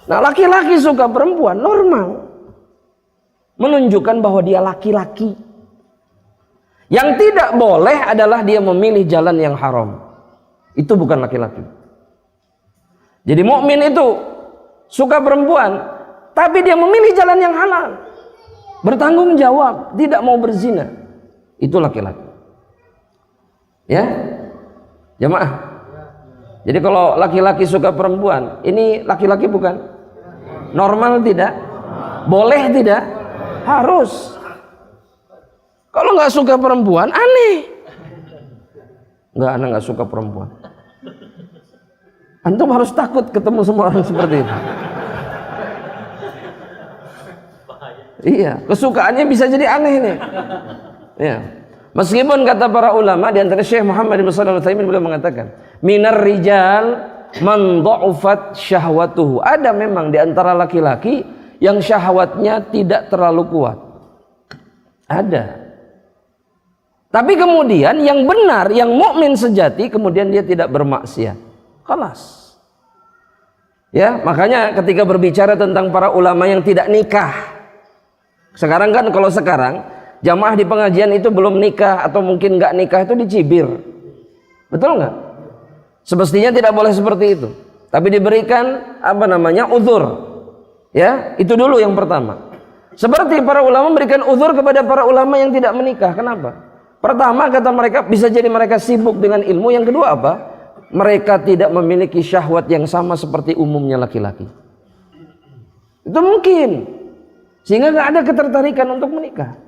Nah, laki-laki suka perempuan normal, menunjukkan bahwa dia laki-laki. Yang tidak boleh adalah dia memilih jalan yang haram. Itu bukan laki-laki. Jadi mukmin itu suka perempuan, tapi dia memilih jalan yang halal, bertanggung jawab, tidak mau berzina. Itu laki-laki. Ya, jamaah. Jadi kalau laki-laki suka perempuan, ini laki-laki bukan? Normal tidak? Boleh tidak? Harus. Kalau nggak suka perempuan, aneh. Anak nggak suka perempuan. Antum harus takut ketemu semua orang seperti itu. Iya, kesukaannya bisa jadi aneh nih. Ya. Meskipun kata para ulama, di antara Syekh Muhammad bin Shalih Al-Utsaimin beliau mengatakan, minar rijal man dha'ufat syahwatuhu. Ada memang di antara laki-laki yang syahwatnya tidak terlalu kuat. Ada. Tapi kemudian yang benar, yang mukmin sejati, kemudian dia tidak bermaksiat. Khalas. Ya, makanya ketika berbicara tentang para ulama yang tidak nikah, sekarang kan kalau sekarang jamaah di pengajian itu belum nikah atau mungkin nggak nikah itu dicibir, betul nggak? Semestinya tidak boleh seperti itu, tapi diberikan uzur. Ya, itu dulu yang pertama. Seperti para ulama memberikan uzur kepada para ulama yang tidak menikah. Kenapa? Pertama, kata mereka, bisa jadi mereka sibuk dengan ilmu. Yang kedua apa? Mereka tidak memiliki syahwat yang sama seperti umumnya laki-laki. Itu mungkin, sehingga nggak ada ketertarikan untuk menikah.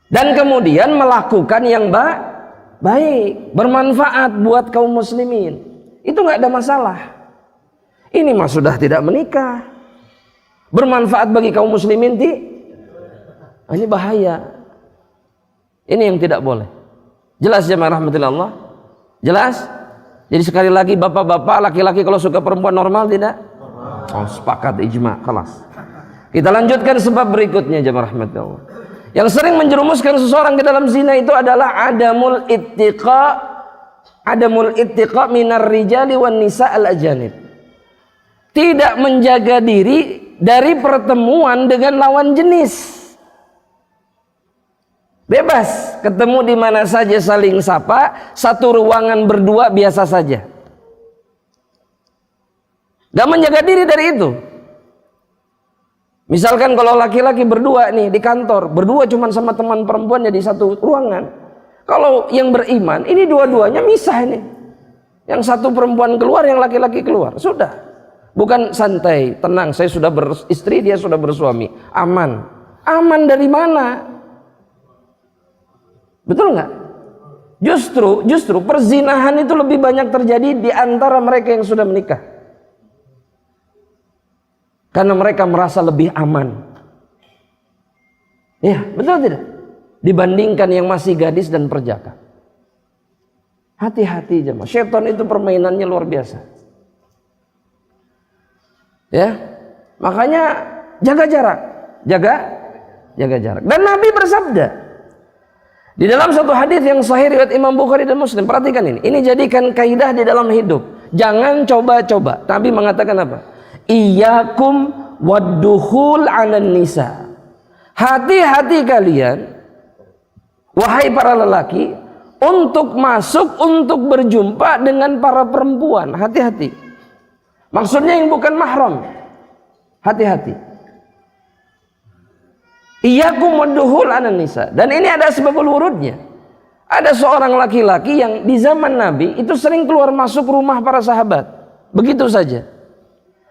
Dan kemudian melakukan yang baik, bermanfaat buat kaum muslimin, itu nggak ada masalah. Ini mah sudah tidak menikah, bermanfaat bagi kaum muslimin, ini bahaya. Ini yang tidak boleh. Jelas jemaah rahmatillah Allah? Jelas? Jadi sekali lagi bapak-bapak, laki-laki kalau suka perempuan normal tidak? Oh, sepakat, ijma, kelas. Kita lanjutkan sebab berikutnya jemaah rahmatillah Allah. Yang sering menjerumuskan seseorang ke dalam zina itu adalah adamul ittiqa minar rijali wan nisa al ajanib. Tidak menjaga diri dari pertemuan dengan lawan jenis. Bebas, ketemu di mana saja saling sapa, satu ruangan berdua biasa saja. Gak menjaga diri dari itu. Misalkan kalau laki-laki berdua nih di kantor, berdua cuma sama teman perempuannya di satu ruangan. Kalau yang beriman, ini dua-duanya misah ini. Yang satu perempuan keluar, yang laki-laki keluar. Sudah. Bukan santai, tenang, saya sudah beristri, dia sudah bersuami. Aman. Aman dari mana? Betul nggak? Justru perzinahan itu lebih banyak terjadi di antara mereka yang sudah menikah. Karena mereka merasa lebih aman. Ya, betul tidak? Dibandingkan yang masih gadis dan perjaka. Hati-hati jemaah. Syaitan itu permainannya luar biasa. Ya, makanya jaga jarak. Jaga jarak. Dan Nabi bersabda di dalam satu hadis yang sahih riwayat Imam Bukhari dan Muslim, perhatikan ini. Ini jadikan kaidah di dalam hidup. Jangan coba-coba. Nabi mengatakan apa? Iyyakum waddukhul 'alan nisa. Hati-hati kalian, wahai para lelaki, untuk masuk, untuk berjumpa dengan para perempuan. Hati-hati. Maksudnya yang bukan mahram. Hati-hati. Iyyakum waddukhul 'alan nisa. Dan ini ada sebabul wurudnya. Ada seorang laki-laki yang di zaman Nabi itu sering keluar masuk rumah para sahabat. Begitu saja.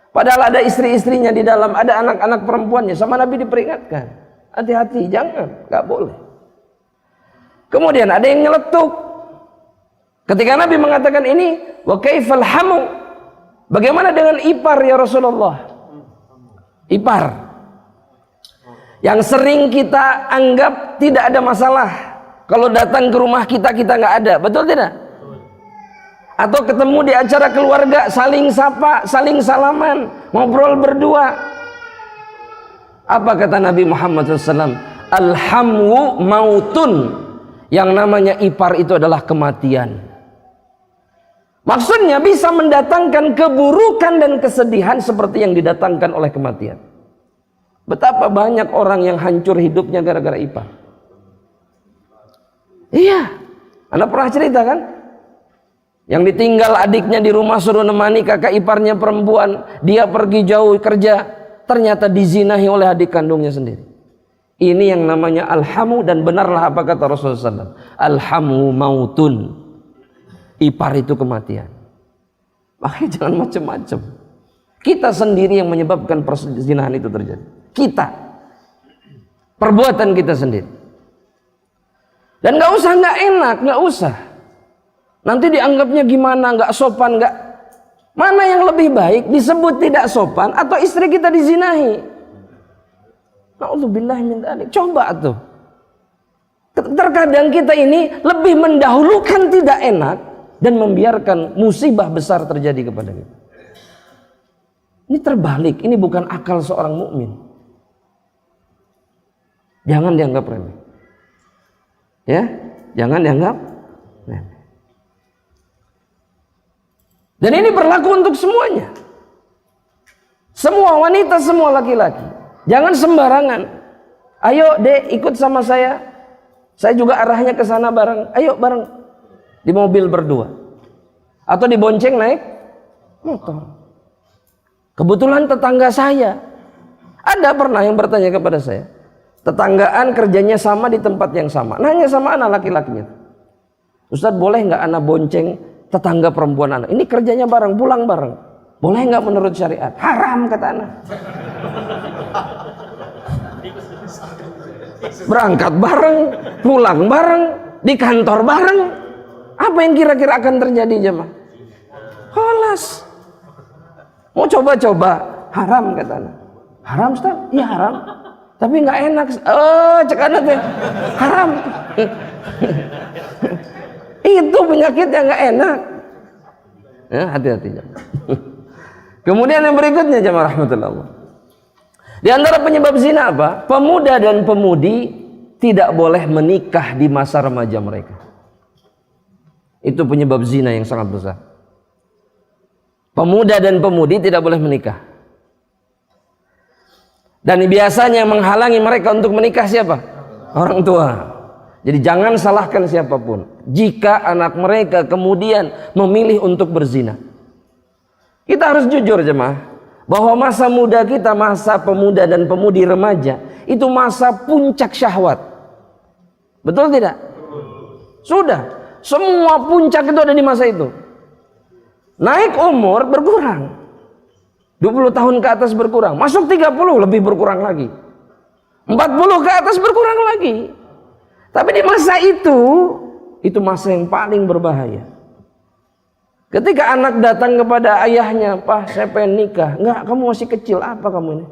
Padahal ada istri-istrinya di dalam, ada anak-anak perempuannya. Sama Nabi diperingatkan. Hati-hati, jangan, nggak boleh. Kemudian ada yang nyeletuk. Ketika Nabi mengatakan ini, wa kaifal hamu? Bagaimana dengan ipar ya Rasulullah? Ipar. Yang sering kita anggap tidak ada masalah. Kalau datang ke rumah kita nggak ada, betul tidak? Atau ketemu di acara keluarga, saling sapa, saling salaman, ngobrol berdua. Apa kata Nabi Muhammad SAW? Alhamu mautun. Yang namanya ipar itu adalah kematian. Maksudnya bisa mendatangkan keburukan dan kesedihan seperti yang didatangkan oleh kematian. Betapa banyak orang yang hancur hidupnya gara-gara ipar. Iya, Anda pernah cerita kan? Yang ditinggal adiknya di rumah suruh nemani kakak iparnya perempuan. Dia pergi jauh kerja, ternyata dizinahi oleh adik kandungnya sendiri. Ini yang namanya alhamu, dan benarlah apa kata Rasulullah SAW. Alhamu mautun. Ipar itu kematian. Makanya jangan macam-macam. Kita sendiri yang menyebabkan perzinahan itu terjadi. Kita, perbuatan kita sendiri. Dan nggak enak, nggak usah. Nanti dianggapnya gimana, nggak sopan, nggak. Mana yang lebih baik disebut tidak sopan atau istri kita dizinahi? Na'udzubillah min dzalik. Coba tuh. Terkadang kita ini lebih mendahulukan tidak enak dan membiarkan musibah besar terjadi kepada kita. Ini terbalik, ini bukan akal seorang mukmin. Jangan dianggap remeh. Ya, jangan dianggap remeh. Dan ini berlaku untuk semuanya. Semua wanita, semua laki-laki. Jangan sembarangan. Ayo dek, ikut sama saya. Saya juga arahnya ke sana bareng. Ayo bareng. Di mobil berdua. Atau dibonceng naik motor. Kebetulan tetangga saya. Ada pernah yang bertanya kepada saya. Tetanggaan kerjanya sama di tempat yang sama. Nanya sama anak laki-lakinya. Ustadz, boleh nggak anak bonceng tetangga perempuan anak? Ini kerjanya bareng, pulang bareng. Boleh nggak menurut syariat? Haram kata anak. Berangkat bareng, pulang bareng, di kantor bareng. Apa yang kira-kira akan terjadi jemaah? Kholas. Mau coba-coba, haram kata anak. Haram Ustaz? Iya haram. Tapi nggak enak. Oh, cek anak teh. Haram. Itu penyakit yang nggak enak. Ya, hati-hati. Kemudian yang berikutnya jemaah rahmatullah. Di antara penyebab zina apa? Pemuda dan pemudi tidak boleh menikah di masa remaja mereka. Itu penyebab zina yang sangat besar. Pemuda dan pemudi tidak boleh menikah. Dan biasanya yang menghalangi mereka untuk menikah siapa? Orang tua. Jadi jangan salahkan siapapun jika anak mereka kemudian memilih untuk berzina. Kita harus jujur jemaah, bahwa masa muda kita, masa pemuda dan pemudi remaja, itu masa puncak syahwat. Betul tidak? Sudah. Semua puncak itu ada di masa itu. Naik umur berkurang. 20 tahun ke atas berkurang, masuk 30 lebih berkurang lagi, 40 ke atas berkurang lagi. Tapi di masa itu masa yang paling berbahaya. Ketika anak datang kepada ayahnya, "Pak, saya pengen nikah." "Enggak, kamu masih kecil, apa kamu ini?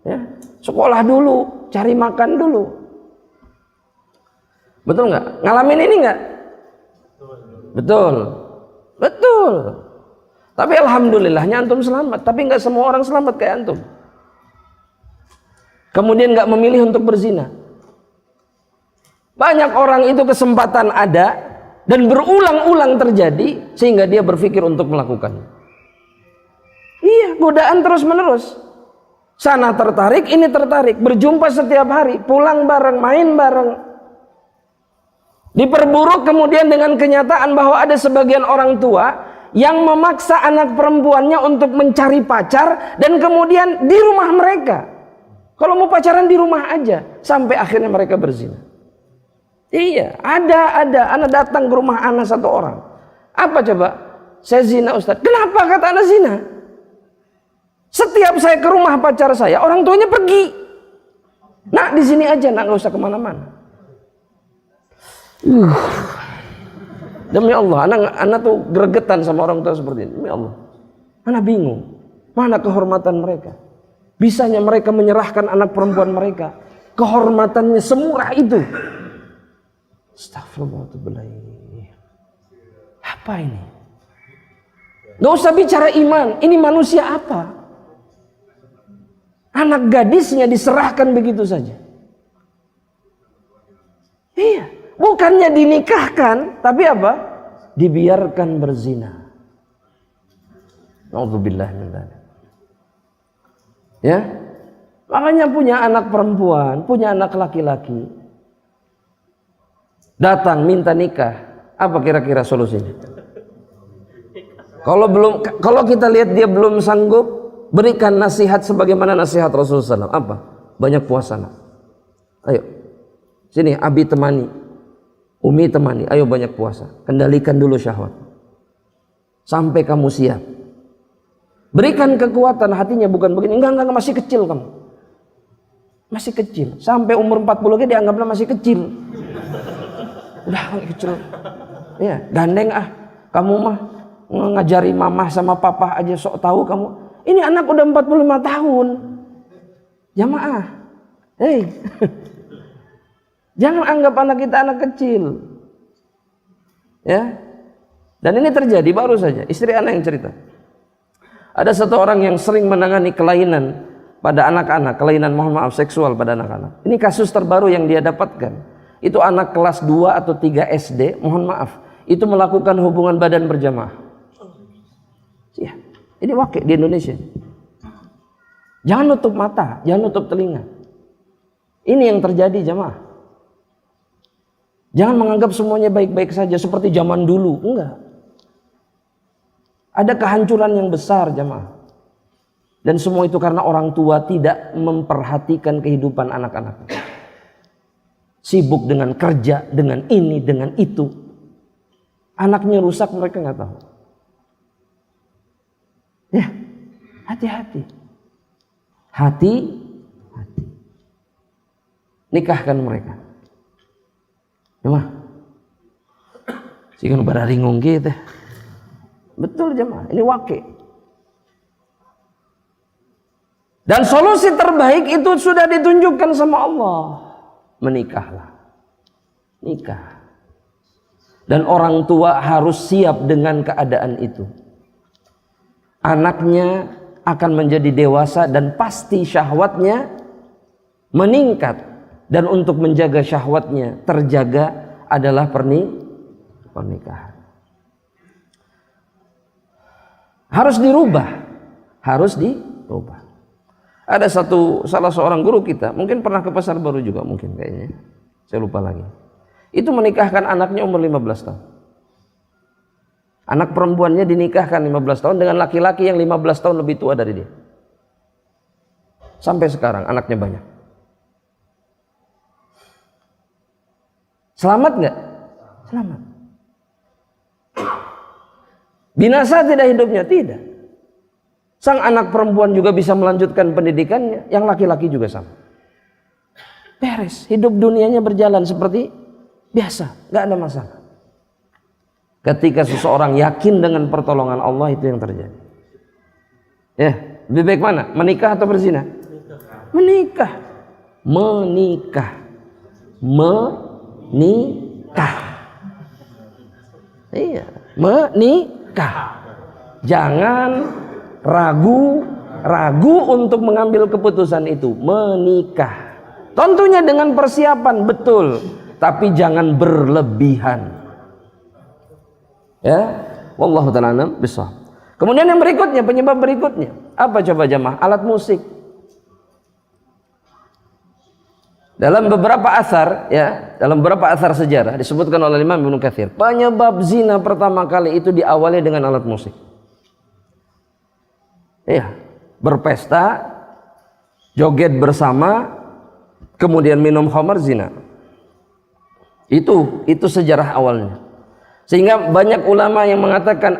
Ya, sekolah dulu, cari makan dulu." Betul nggak? Ngalamin ini nggak? Betul. Betul. Tapi alhamdulillahnya antum selamat. Tapi nggak semua orang selamat kayak antum. Kemudian nggak memilih untuk berzina. Banyak orang itu kesempatan ada dan berulang-ulang terjadi sehingga dia berpikir untuk melakukannya. Iya, godaan terus menerus. Sana tertarik, ini tertarik, berjumpa setiap hari, pulang bareng, main bareng. Diperburuk kemudian dengan kenyataan bahwa ada sebagian orang tua yang memaksa anak perempuannya untuk mencari pacar dan kemudian di rumah mereka. Kalau mau pacaran di rumah aja sampai akhirnya mereka berzina. Iya, ada anak datang ke rumah anak satu orang. Apa coba? "Saya zina Ustaz." "Kenapa?" kata anak zina. "Setiap saya ke rumah pacar saya, orang tuanya pergi. Nak, di sini aja, nak, nggak usah kemana-mana." Demi Allah, anak tuh gregetan sama orang tua seperti ini. Demi Allah, anak bingung. Mana kehormatan mereka? Bisanya mereka menyerahkan anak perempuan mereka. Kehormatannya semurah itu. Astagfirullahaladzim. Apa ini? Gak usah bicara iman. Ini manusia apa? Anak gadisnya diserahkan begitu saja. Iya. Bukannya dinikahkan, tapi apa? Dibiarkan berzina. Nauzubillah min dzalik. Ya. Makanya punya anak perempuan, punya anak laki-laki, datang minta nikah, apa kira-kira solusinya? Kalau kita lihat dia belum sanggup, berikan nasihat sebagaimana nasihat Rasulullah SAW. Apa? Banyak puasa. Ayo. Sini, Abi temani. Umi temani, ayo banyak puasa. Kendalikan dulu syahwat. Sampai kamu siap. Berikan kekuatan hatinya, bukan begini. Enggak, masih kecil kamu. Masih kecil. Sampai umur 40 dianggaplah masih kecil. Udah kecil. Ya, gandeng kamu mah ngajari mamah sama papa aja sok tahu kamu. Ini anak udah 45 tahun. Jamaah. Hei. Jangan anggap anak kita anak kecil. Ya. Dan ini terjadi baru saja. Istri anak yang cerita. Ada satu orang yang sering menangani kelainan pada anak-anak, kelainan mohon maaf seksual pada anak-anak. Ini kasus terbaru yang dia dapatkan. Itu anak kelas 2 atau 3 SD, mohon maaf, itu melakukan hubungan badan berjamaah. Ini wakil di Indonesia. Jangan nutup mata, jangan nutup telinga. Ini yang terjadi jamaah. Jangan menganggap semuanya baik-baik saja seperti zaman dulu. Enggak. Ada kehancuran yang besar jamaah. Dan semua itu karena orang tua tidak memperhatikan kehidupan anak-anaknya. Sibuk dengan kerja, dengan ini, dengan itu. Anaknya rusak, mereka nggak tahu. Ya, hati-hati. Hati-hati. Nikahkan mereka. Jemaah. Sehingga pada ringung gitu. Betul jemaah, ini wakil. Dan solusi terbaik itu sudah ditunjukkan sama Allah. Menikahlah. Nikah. Dan orang tua harus siap dengan keadaan itu. Anaknya akan menjadi dewasa dan pasti syahwatnya meningkat. Dan untuk menjaga syahwatnya terjaga adalah pernikahan. Harus dirubah. Harus dirubah. Ada salah seorang guru kita, mungkin pernah ke Pasar Baru juga mungkin kayaknya. Saya lupa lagi. Itu menikahkan anaknya umur 15 tahun. Anak perempuannya dinikahkan 15 tahun dengan laki-laki yang 15 tahun lebih tua dari dia. Sampai sekarang anaknya banyak. Selamat nggak? Selamat. Binasa tidak hidupnya? Tidak. Sang anak perempuan juga bisa melanjutkan pendidikannya, yang laki-laki juga sama. Beres, hidup dunianya berjalan seperti biasa, nggak ada masalah. Ketika seseorang yakin dengan pertolongan Allah, itu yang terjadi. Ya, lebih baik mana? Menikah atau berzina? Menikah. Menikah. Menikah. Iya, menikah. Jangan ragu untuk mengambil keputusan itu. Menikah. Tentunya dengan persiapan, betul. Tapi jangan berlebihan. Ya, wallahu ta'ala a'lam bishawab. Kemudian yang berikutnya, penyebab berikutnya. Apa coba jamaah? Alat musik. Dalam beberapa asar, ya, dalam beberapa asar sejarah disebutkan oleh Imam Ibnu Katsir, penyebab zina pertama kali itu diawali dengan alat musik. Iya, berpesta, joget bersama, kemudian minum khamar, zina. Itu sejarah awalnya. Sehingga banyak ulama yang mengatakan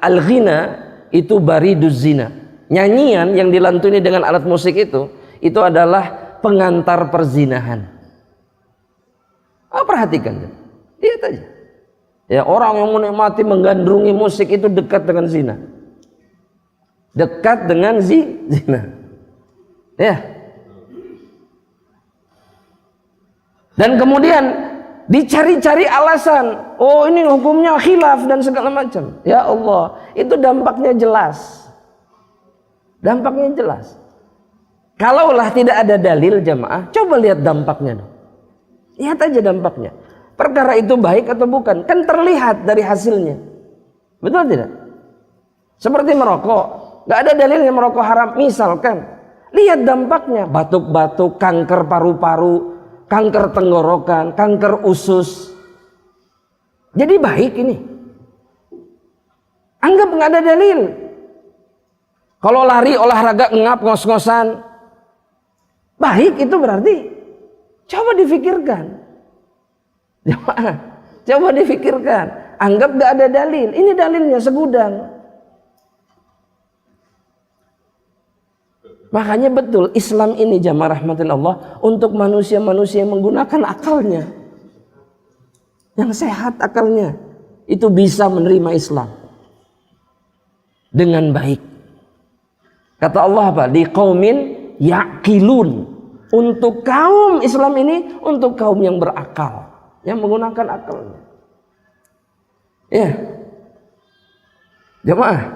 al-ghina itu bariduz zina. Nyanyian yang dilantuni dengan alat musik itu adalah pengantar perzinahan. Perhatikan, lihat aja. Ya, orang yang menikmati menggandrungi musik itu dekat dengan zina. Dekat dengan zina. Ya. Dan kemudian dicari-cari alasan. Oh, ini hukumnya khilaf dan segala macam. Ya Allah, itu dampaknya jelas. Dampaknya jelas. Kalaulah tidak ada dalil jamaah, coba lihat dampaknya dong. Lihat aja dampaknya. Perkara itu baik atau bukan? Kan terlihat dari hasilnya. Betul tidak? Seperti merokok. Gak ada dalilnya merokok haram. Misalkan, lihat dampaknya. Batuk-batuk, kanker paru-paru, kanker tenggorokan, kanker usus. Jadi baik ini. Anggap gak ada dalil. Kalau lari, olahraga, ngap, ngos-ngosan, baik itu berarti. Coba difikirkan. Coba difikirkan. Anggap gak ada dalil. Ini dalilnya segudang. Makanya betul Islam ini jamaah rahmatillah untuk manusia-manusia yang menggunakan akalnya. Yang sehat akalnya. Itu bisa menerima Islam. Dengan baik. Kata Allah apa? Di qaumin yaqilun. Untuk kaum Islam ini, untuk kaum yang berakal. Yang menggunakan akalnya. Ya. Jemaah.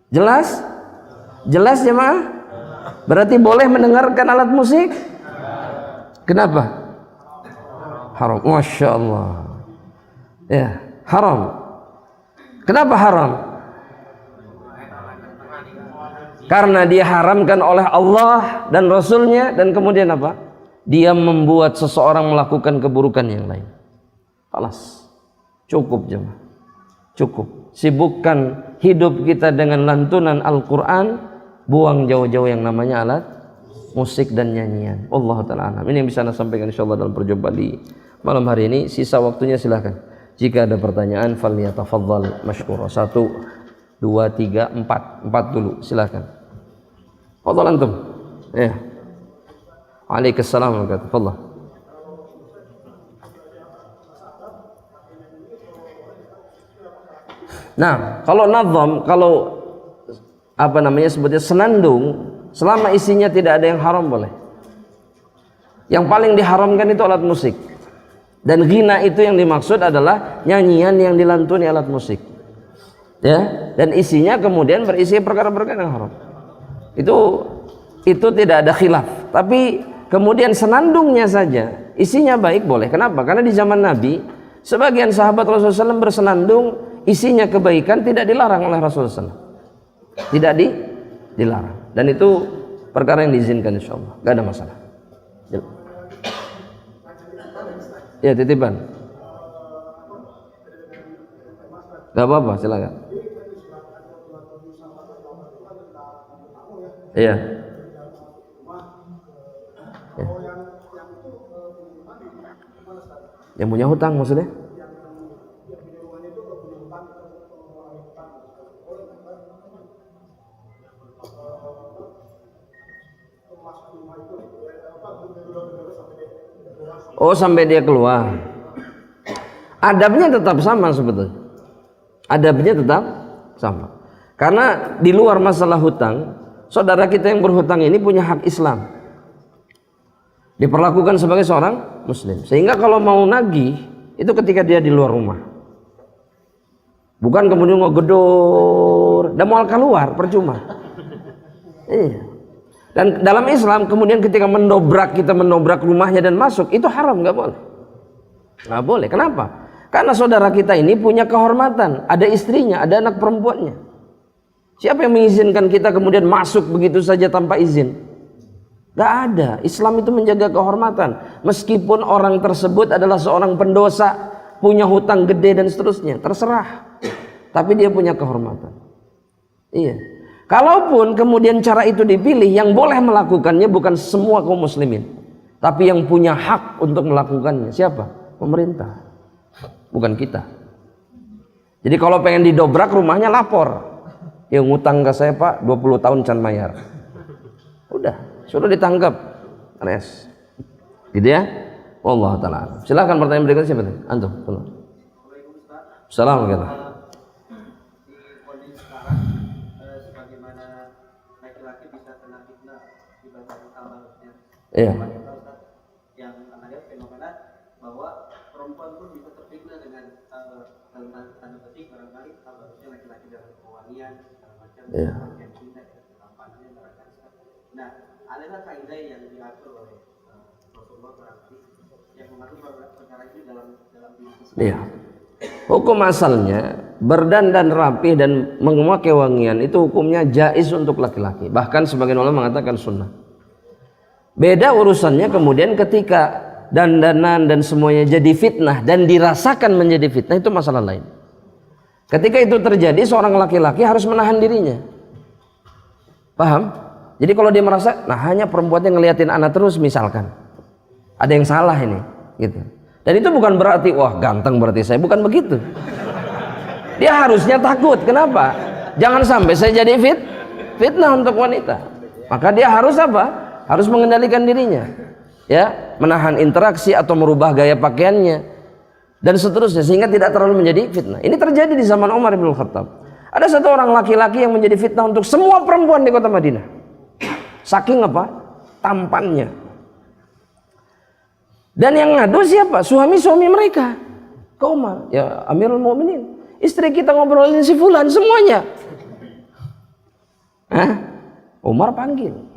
Jelas? Jelas jemaah? Berarti boleh mendengarkan alat musik? Kenapa? Haram. Masya Allah. Ya, haram. Kenapa haram? Karena dia haramkan oleh Allah dan Rasulnya, dan kemudian apa? Dia membuat seseorang melakukan keburukan yang lain. Alas, cukup jemaah, cukup. Sibukkan hidup kita dengan lantunan Al-Quran, buang jauh-jauh yang namanya alat musik dan nyanyian. Allah Ta'ala alam. Ini yang bisa saya sampaikan insyaallah dalam perjumpaan di malam hari ini. Sisa waktunya silahkan. Jika ada pertanyaan, falyatafaddal mashkura. 1, 2, 3, 4. 4 dulu, silahkan. Fadhal antum. Ya. Waalaikumsalam warahmatullahi wabarakatuh. Nah, kalau nazam, kalau apa namanya sebutnya senandung, selama isinya tidak ada yang haram boleh. Yang paling diharamkan itu alat musik. Dan ghina itu yang dimaksud adalah nyanyian yang dilantuni alat musik. Ya, dan isinya kemudian berisi perkara-perkara yang haram. Itu tidak ada khilaf. Tapi kemudian senandungnya saja isinya baik boleh. Kenapa? Karena di zaman Nabi sebagian sahabat Rasulullah SAW bersenandung, isinya kebaikan, tidak dilarang oleh Rasulullah SAW. Tidak dilarang. Dan itu perkara yang diizinkan insyaallah. Gak ada masalah. Ya, titipan. Gak apa-apa, silakan. Iya. Ya. Yang punya hutang maksudnya? Oh, sampai dia keluar. Adabnya tetap sama sebetulnya. Adabnya tetap sama. Karena di luar masalah hutang, saudara kita yang berhutang ini punya hak Islam. Diperlakukan sebagai seorang muslim. Sehingga kalau mau nagih, itu ketika dia di luar rumah. Bukan kemudian ngegedor, dan mau keluar, percuma. Iya. Dan dalam Islam kemudian ketika kita mendobrak rumahnya dan masuk, itu haram, nggak boleh. Nggak boleh. Kenapa? Karena saudara kita ini punya kehormatan, ada istrinya, ada anak perempuannya. Siapa yang mengizinkan kita kemudian masuk begitu saja tanpa izin? Nggak ada. Islam itu menjaga kehormatan. Meskipun orang tersebut adalah seorang pendosa, punya hutang gede dan seterusnya, terserah. Tapi dia punya kehormatan. Iya. Kalaupun kemudian cara itu dipilih, yang boleh melakukannya bukan semua kaum muslimin, tapi yang punya hak untuk melakukannya siapa? Pemerintah, bukan kita. Jadi kalau pengen didobrak rumahnya, lapor. Yang ngutang ke saya Pak 20 tahun can bayar. Udah, suruh ditangkap. Res. Gitu ya? Wallahu ta'ala. Silakan pertanyaan berikutnya siapa tadi? Antum. Assalamualaikum. Iya. Yang ada fenomena bahwa perempuan pun bisa terfitnah dengan tanda petik barangkali harusnya laki-laki dalam kewangian macam yang cinta tampanannya barangkali. Nah, adakah kaidah yang diatur oleh Rasulullah berarti yang mengatur perkara itu dalam diri kita? Iya. Hukum asalnya berdandan rapih dan memakai wangian itu hukumnya jaiz untuk laki-laki. Bahkan sebagian ulama mengatakan sunnah. Beda urusannya kemudian ketika dandanan dan semuanya jadi fitnah dan dirasakan menjadi fitnah, itu masalah lain. Ketika itu terjadi, seorang laki-laki harus menahan dirinya. Paham? Jadi kalau dia merasa, nah hanya perempuannya ngeliatin anak terus misalkan, ada yang salah ini, gitu. Dan itu bukan berarti wah ganteng berarti saya, bukan begitu. Dia harusnya takut. Kenapa? Jangan sampai saya jadi fitnah untuk wanita. Maka dia harus apa? Harus mengendalikan dirinya, ya, menahan interaksi atau merubah gaya pakaiannya dan seterusnya sehingga tidak terlalu menjadi fitnah. Ini terjadi di zaman Umar bin Khattab. Ada satu orang laki-laki yang menjadi fitnah untuk semua perempuan di kota Madinah. Saking apa? Tampannya. Dan yang ngadu siapa? Suami-suami mereka. Ke Umar, ya Amirul Mukminin, istri kita ngobrolin si fulan semuanya. Umar panggil.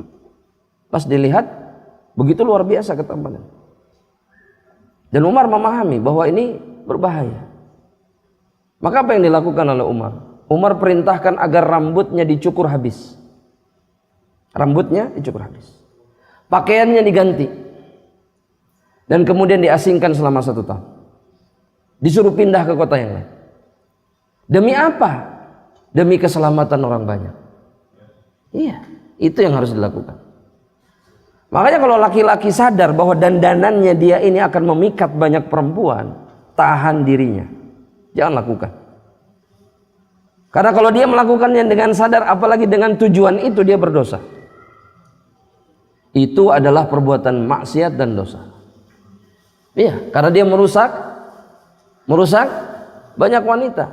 Pas dilihat, begitu luar biasa ketampanan. Dan Umar memahami bahwa ini berbahaya. Maka apa yang dilakukan oleh Umar? Umar perintahkan agar rambutnya dicukur habis. Rambutnya dicukur habis. Pakaiannya diganti. Dan kemudian diasingkan selama 1 tahun. Disuruh pindah ke kota yang lain. Demi apa? Demi keselamatan orang banyak. Iya, itu yang harus dilakukan. Makanya kalau laki-laki sadar bahwa dandanannya dia ini akan memikat banyak perempuan, tahan dirinya. Jangan lakukan. Karena kalau dia melakukannya dengan sadar, apalagi dengan tujuan itu, dia berdosa. Itu adalah perbuatan maksiat dan dosa. Iya, karena dia merusak banyak wanita.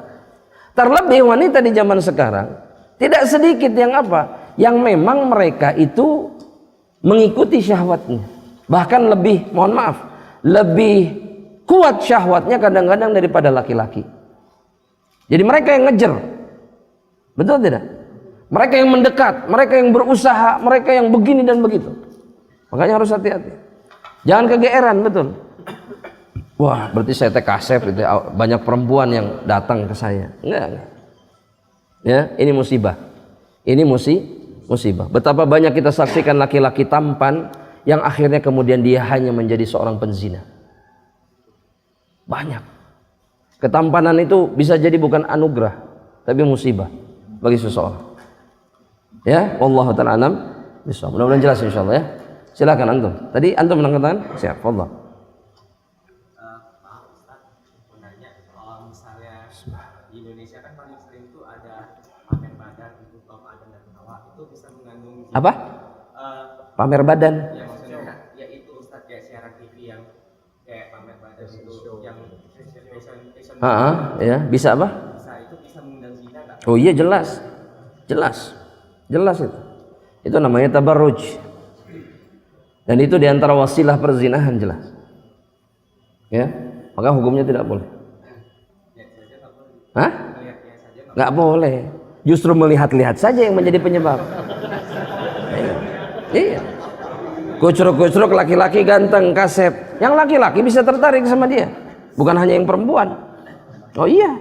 Terlebih wanita di zaman sekarang tidak sedikit yang apa? Yang memang mereka itu mengikuti syahwatnya. Bahkan lebih, mohon maaf, lebih kuat syahwatnya kadang-kadang daripada laki-laki. Jadi mereka yang ngejar. Betul tidak? Mereka yang mendekat, mereka yang berusaha, mereka yang begini dan begitu. Makanya harus hati-hati. Jangan kegeeran, betul. Wah, berarti saya teh kasep itu, banyak perempuan yang datang ke saya. Enggak. Ya, ini musibah. Ini musibah. Betapa banyak kita saksikan laki-laki tampan yang akhirnya kemudian dia hanya menjadi seorang penzina. Banyak. Ketampanan itu bisa jadi bukan anugerah, tapi musibah bagi seseorang. Ya, wallahu ta'ala alam bishawab. Mudah-mudahan jelas insyaallah ya. Silakan antum. Tadi antum mengangkat tangan? Siap, wallah. Maaf Ustaz, mau nanya, kalau misalnya di Indonesia kan paling sering tuh ada pamer badan, itu top badan dan bawah, itu bisa mengandung Apa? Pamer badan. Ya maksudnya ya itu Ustaz, kayak siaran TV yang kayak pamer badan itu yang fashion Ya, bisa apa? bisa, itu bisa mengundang zina nggak? Oh iya, jelas itu. Itu namanya tabarruj. Dan itu diantara wasilah perzinahan, jelas. Ya, maka hukumnya tidak boleh. Hah? Nggak boleh. Justru melihat-lihat saja yang menjadi penyebab. Iya. Kucruk-kucruk laki-laki ganteng, kasep. Yang laki-laki bisa tertarik sama dia, bukan hanya yang perempuan. Oh iya.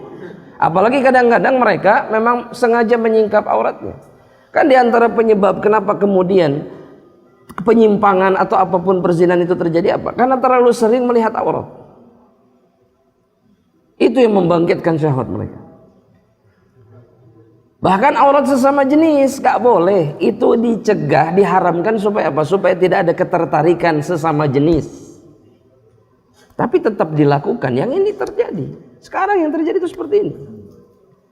Apalagi kadang-kadang mereka memang sengaja menyingkap auratnya. Kan diantara penyebab kenapa kemudian penyimpangan atau apapun perzinahan itu terjadi apa? Karena terlalu sering melihat aurat. Itu yang membangkitkan syahwat mereka. Bahkan aurat sesama jenis gak boleh. Itu dicegah, diharamkan supaya apa? Supaya tidak ada ketertarikan sesama jenis. Tapi tetap dilakukan. Yang ini terjadi. Sekarang yang terjadi itu seperti ini.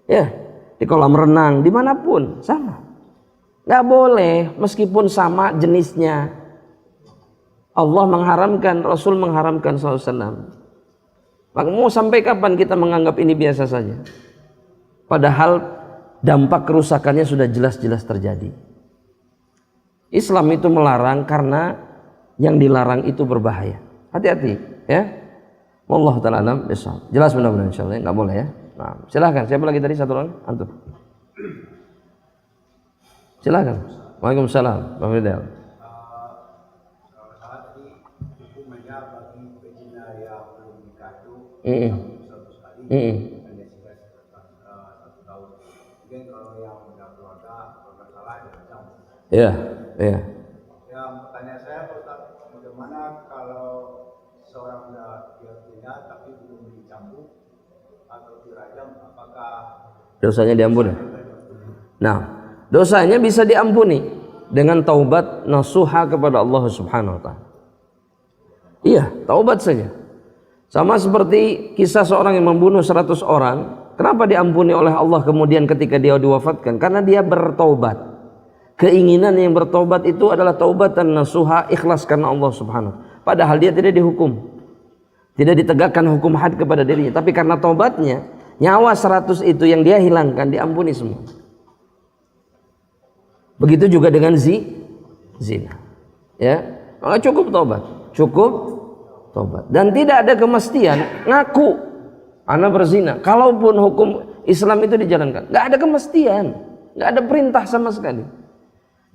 Ya, di kolam renang, dimanapun sama. Gak boleh meskipun sama jenisnya. Allah mengharamkan, Rasul mengharamkan SAW. Maka mau sampai kapan kita menganggap ini biasa saja? Padahal dampak kerusakannya sudah jelas-jelas terjadi. Islam itu melarang karena yang dilarang itu berbahaya. Hati-hati ya. Wallahu ta'ala alam bishawab. Jelas benar-benar insyaallah, enggak boleh ya. Nah, silakan. Siapa lagi tadi satu orang? Antum. Silakan. Waalaikumsalam. Bang Ridal. Tadi hukumannya bagi pezina yang belum nikah itu satu kali hanya sisa 1 tahun. Mungkin kalau yang sudah keluarga salah jam. Iya. Ya, pertanyaan saya Pak Ustaz, bagaimana kalau seorang sudah zina tapi belum dicambuk atau dirajam, apakah Dosanya diampuni? Nah, dosanya bisa diampuni dengan taubat nasuha kepada Allah Subhanahu wa taala. Iya, taubat saja. Sama seperti kisah seorang yang membunuh 100 orang, kenapa diampuni oleh Allah kemudian ketika dia diwafatkan? Karena dia bertaubat. Keinginan yang bertaubat itu adalah taubatan nasuha, ikhlas karena Allah Subhanahu wa taala. Padahal dia tidak dihukum, tidak ditegakkan hukum had kepada dirinya, tapi karena taubatnya, nyawa 100 itu yang dia hilangkan diampuni semua. Begitu juga dengan zina. Ya, maka cukup tobat. Dan tidak ada kemestian ngaku anak berzina. Kalaupun hukum Islam itu dijalankan, nggak ada kemestian, nggak ada perintah sama sekali.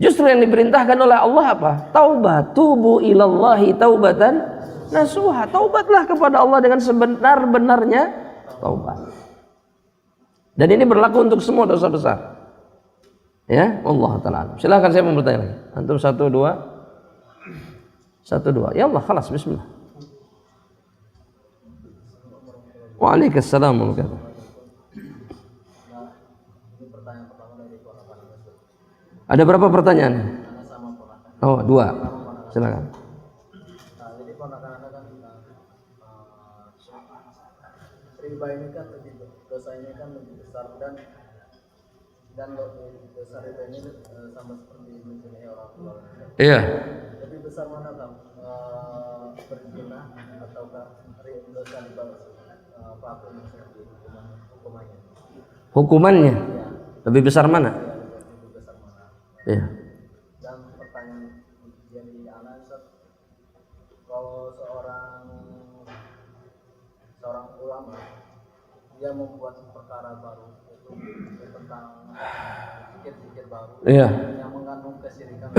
Justru yang diperintahkan oleh Allah apa? Taubat, tubu ilallahi taubatan nasuha. Taubatlah kepada Allah dengan sebenar-benarnya taubat. Dan ini berlaku untuk semua dosa besar. Ya, Allah taala. Silakan saya mau bertanya lagi. Antum 1 2 1 2. Ya Allah, khalas, bismillah. Waalaikumsalam warahmatullahi wabarakatuh. Ada berapa pertanyaan? Oh, 2. Silakan. Jadi ponakan Anda kan riba ini kan lebih dosa ini kan lebih besar dan dosa riba ini sama seperti menzinai orang tua. Iya. Lebih besar mana kan berzina ataukah dosa riba pelaku ini seperti hukumannya? Hukumannya lebih besar mana? Lebih besar mana? Iya. Dan pertanyaan dari anak, kalau seorang ulama dia membuat perkara baru itu tentang zikir baru Iya. yang mengandung kesyirikan,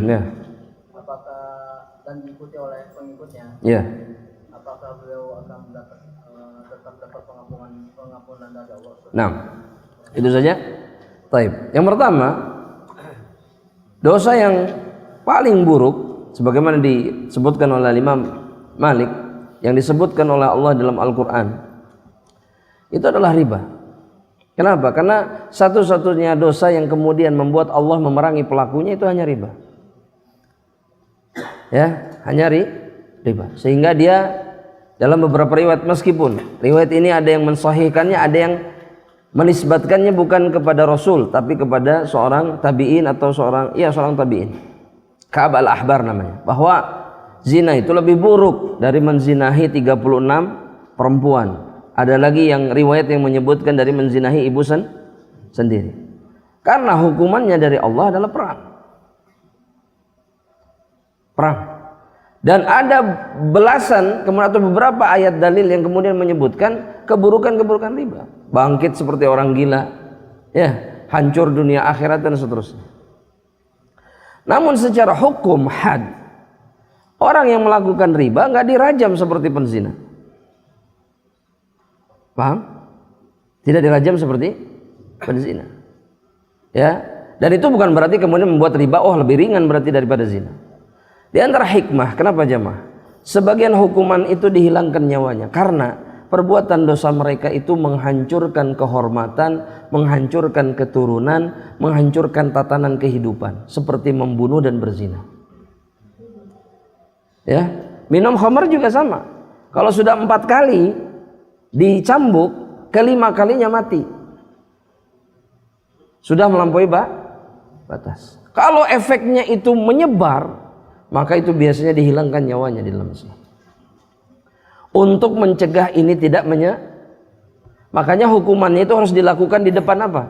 Iya. apakah dan diikuti oleh pengikutnya, Iya. apakah beliau akan tetap dapat pengampunan dari Allah? Nah, itu saja. Taib. Yang pertama, dosa yang paling buruk sebagaimana disebutkan oleh Imam Malik, yang disebutkan oleh Allah dalam Al-Qur'an, itu adalah riba. Kenapa? Karena satu-satunya dosa yang kemudian membuat Allah memerangi pelakunya itu hanya riba. Ya, hanya riba. Sehingga dia dalam beberapa riwayat, meskipun riwayat ini ada yang mensahihkannya, ada yang menisbatkannya bukan kepada Rasul tapi kepada seorang tabi'in atau seorang tabi'in, Ka'ab al-Ahbar namanya, bahwa zina itu lebih buruk dari menzinahi 36 perempuan. Ada lagi yang riwayat yang menyebutkan dari menzinahi ibu sendiri. Karena hukumannya dari Allah adalah perang. Dan ada belasan kemudian atau beberapa ayat dalil yang kemudian menyebutkan keburukan-keburukan riba. Bangkit seperti orang gila, ya, hancur dunia akhirat dan seterusnya. Namun secara hukum had, orang yang melakukan riba nggak dirajam seperti penzina. Paham? Tidak dirajam seperti penzina. Ya, dan itu bukan berarti kemudian membuat riba lebih ringan berarti daripada zina. Di antara hikmah, kenapa jamaah? Sebagian hukuman itu dihilangkan nyawanya karena perbuatan dosa mereka itu menghancurkan kehormatan, menghancurkan keturunan, menghancurkan tatanan kehidupan, seperti membunuh dan berzina. Ya, minum khamar juga sama. Kalau sudah 4 kali dicambuk, ke-5 kalinya mati. Sudah melampaui batas. Kalau efeknya itu menyebar, maka itu biasanya dihilangkan nyawanya di dalam Islam. Untuk mencegah ini tidak makanya hukumannya itu harus dilakukan di depan apa?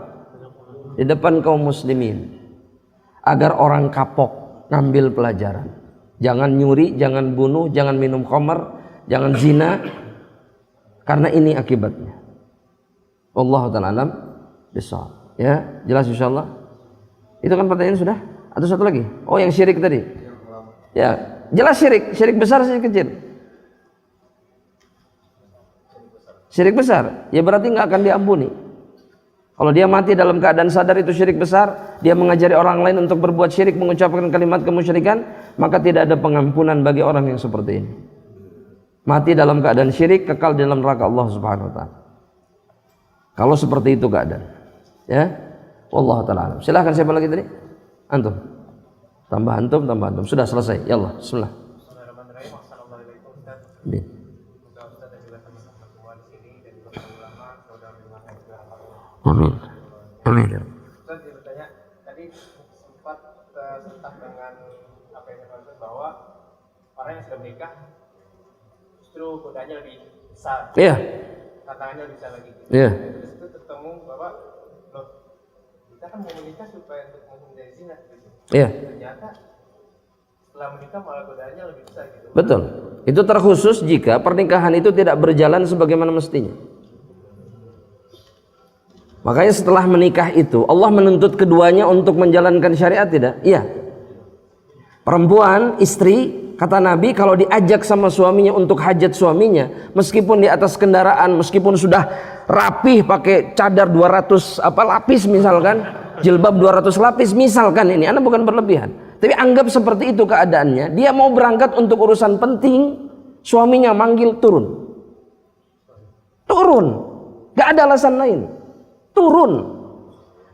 Di depan kaum muslimin, agar orang kapok ngambil pelajaran. Jangan nyuri, jangan bunuh, jangan minum khamar, jangan zina, karena ini akibatnya. Wallahu ta'ala alam bissawab. Ya, jelas insyaallah. Itu kan pertanyaan sudah? Atau satu lagi? Oh, yang syirik tadi. Ya, jelas syirik besar, syirik kecil. Syirik besar, ya berarti nggak akan diampuni. Kalau dia mati dalam keadaan sadar itu syirik besar, dia mengajari orang lain untuk berbuat syirik, mengucapkan kalimat kemusyrikan, maka tidak ada pengampunan bagi orang yang seperti ini. Mati dalam keadaan syirik, kekal di dalam neraka Allah Subhanahu wa taala. Kalau seperti itu keadaan. Ya. Wallahu taala alam. Silakan, siapa lagi tadi? Antum. Tambah antum. Sudah selesai. Ya Allah, bismillah. Bismillahirrahmanirrahim. Assalamualaikum Ustaz. Amin. Semoga Ustaz dan juga teman-teman semua di sini dan juga para ulama, saudara ulama yang juga hafal. Amin. Amin. Ustaz dia bertanya, tadi sempat tentang dengan apa yang saya maksud bahwa orang yang sudah menikah justru godaannya lebih besar. Iya. Tantangannya lebih besar lagi. Iya. Terus itu ketemu bahwa loh, kita kan mau menikah supaya untuk menghindari zina gitu. Iya. Ternyata setelah menikah malah godaannya lebih besar gitu. Betul. Itu terkhusus jika pernikahan itu tidak berjalan sebagaimana mestinya. Makanya setelah menikah itu Allah menuntut keduanya untuk menjalankan syariat, tidak? Iya. Perempuan, istri, kata Nabi, kalau diajak sama suaminya untuk hajat suaminya, meskipun di atas kendaraan, meskipun sudah rapih pakai cadar 200 lapis misalkan, jilbab 200 lapis misalkan ini, Anda bukan berlebihan. Tapi anggap seperti itu keadaannya. Dia mau berangkat untuk urusan penting, suaminya manggil turun. Turun. Gak ada alasan lain. Turun.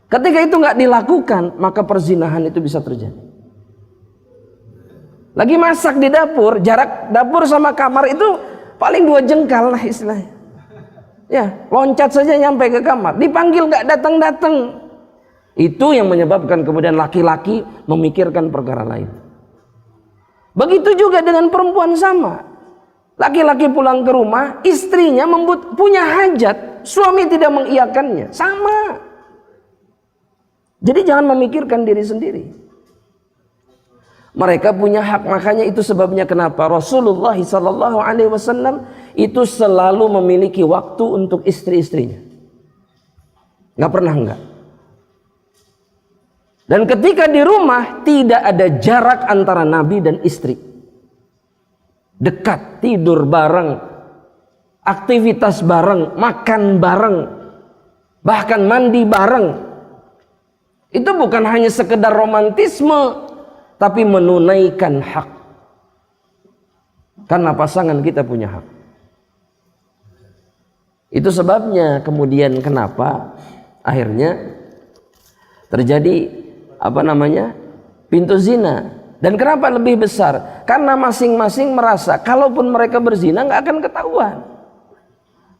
Ketika itu gak dilakukan, maka perzinahan itu bisa terjadi. Lagi masak di dapur, jarak dapur sama kamar itu paling 2 jengkal lah istilahnya. Ya, loncat saja nyampe ke kamar. Dipanggil gak datang-datang. Itu yang menyebabkan kemudian laki-laki memikirkan perkara lain. Begitu juga dengan perempuan sama. Laki-laki pulang ke rumah, istrinya punya hajat, suami tidak mengiyakannya. Sama. Jadi jangan memikirkan diri sendiri. Mereka punya hak, makanya itu sebabnya kenapa Rasulullah SAW itu selalu memiliki waktu untuk istri-istrinya. Nggak pernah enggak. Dan ketika di rumah tidak ada jarak antara Nabi dan istri. Dekat, tidur bareng, aktivitas bareng, makan bareng, bahkan mandi bareng. Itu bukan hanya sekedar romantisme, tapi menunaikan hak. Karena pasangan kita punya hak. Itu sebabnya kemudian kenapa akhirnya terjadi pintu zina. Dan kenapa lebih besar? Karena masing-masing merasa kalaupun mereka berzina nggak akan ketahuan.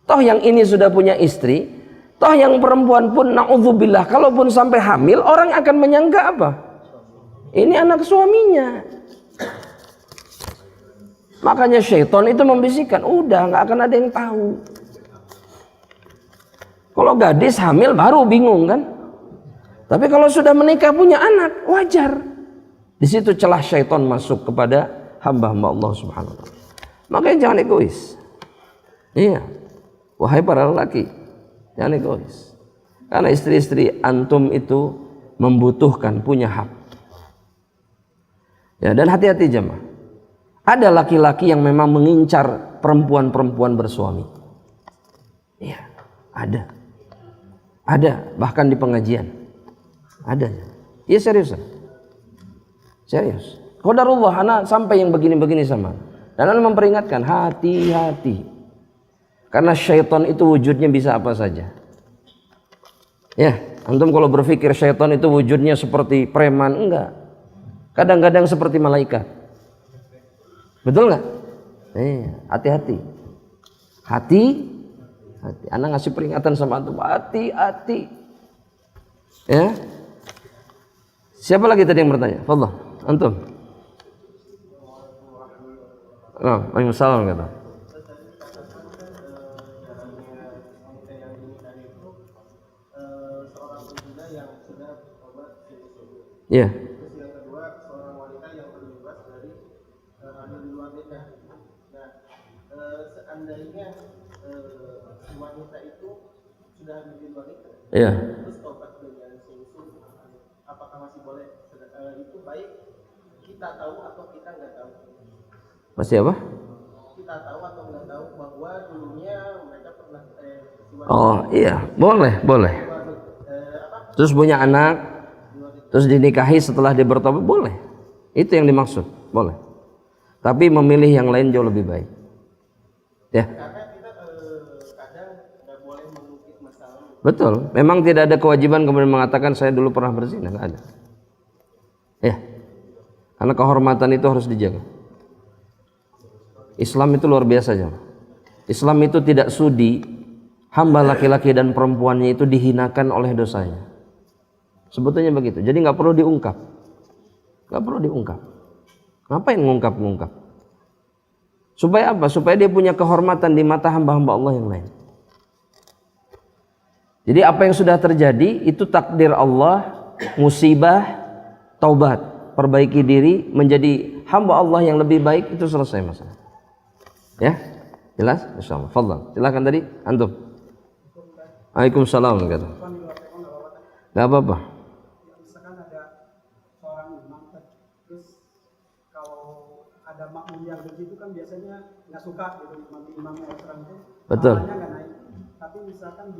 Toh yang ini sudah punya istri, toh yang perempuan pun na'udzubillah kalaupun sampai hamil, orang akan menyangka apa? Ini anak suaminya. Makanya syaitan itu membisikkan, udah nggak akan ada yang tahu. Kalau gadis hamil baru bingung kan? Tapi kalau sudah menikah punya anak, wajar. Di situ celah syaitan masuk kepada hamba-hamba Allah Subhanahu wa taala. Makanya jangan egois. Iya. Wahai para lelaki, jangan egois. Karena istri-istri antum itu membutuhkan, punya hak. Ya, dan hati-hati jemaah. Ada laki-laki yang memang mengincar perempuan-perempuan bersuami. Iya, ada. Ada, bahkan di pengajian. Ada. Iya serius. Serius. Qadarullah, anak sampai yang begini-begini sama. Dan anak memperingatkan, hati-hati. Karena syaitan itu wujudnya bisa apa saja. Ya, antum kalau berpikir syaitan itu wujudnya seperti preman, enggak. Kadang-kadang seperti malaikat. Betul enggak? Hati-hati. Hati-hati. Anak ngasih peringatan sama antum, hati-hati. Ya. Siapa lagi tadi yang bertanya? Fadhal, antum. Waalaikumsalam kata. Iya. Terus yang kedua, seorang wanita yang terbebas dari hamil di luar nikah. Nah, seandainya si wanita itu sudah hamil di luar nikah, Iya. terus tobat dengan sungguh-sungguh, apakah masih boleh? Itu baik kita tahu atau kita nggak tahu? Masih apa? Kita tahu atau nggak tahu bahwa dulunya mereka pernah si wanita Oh iya, boleh. Terus punya anak, terus dinikahi setelah dia bertobat, boleh. Itu yang dimaksud, boleh. Tapi memilih yang lain jauh lebih baik. Ya. karena kita kadang nggak boleh mengungkit masalah. Betul. Memang tidak ada kewajiban kemudian mengatakan saya dulu pernah berzina, nggak ada. Ya. Karena kehormatan itu harus dijaga. Islam itu luar biasa aja. Islam itu tidak sudi hamba laki-laki dan perempuannya itu dihinakan oleh dosanya. Sebetulnya begitu. Jadi nggak perlu diungkap. Nggak perlu diungkap. Ngapain ngungkap-ngungkap? Supaya apa? Supaya dia punya kehormatan di mata hamba-hamba Allah yang lain. Jadi apa yang sudah terjadi itu takdir Allah, musibah, taubat, perbaiki diri, menjadi hamba Allah yang lebih baik, itu selesai masalah. Ya, jelas? Insyaallah. Fadhal. Silakan tadi antum. Waalaikumsalam kata. Enggak apa-apa. Misalkan ada seorang imam, terus kalau ada makmum yang begitu kan biasanya nggak suka gitu, imamnya orang itu. Betul. Amalnya nggak naik. tapi misalkan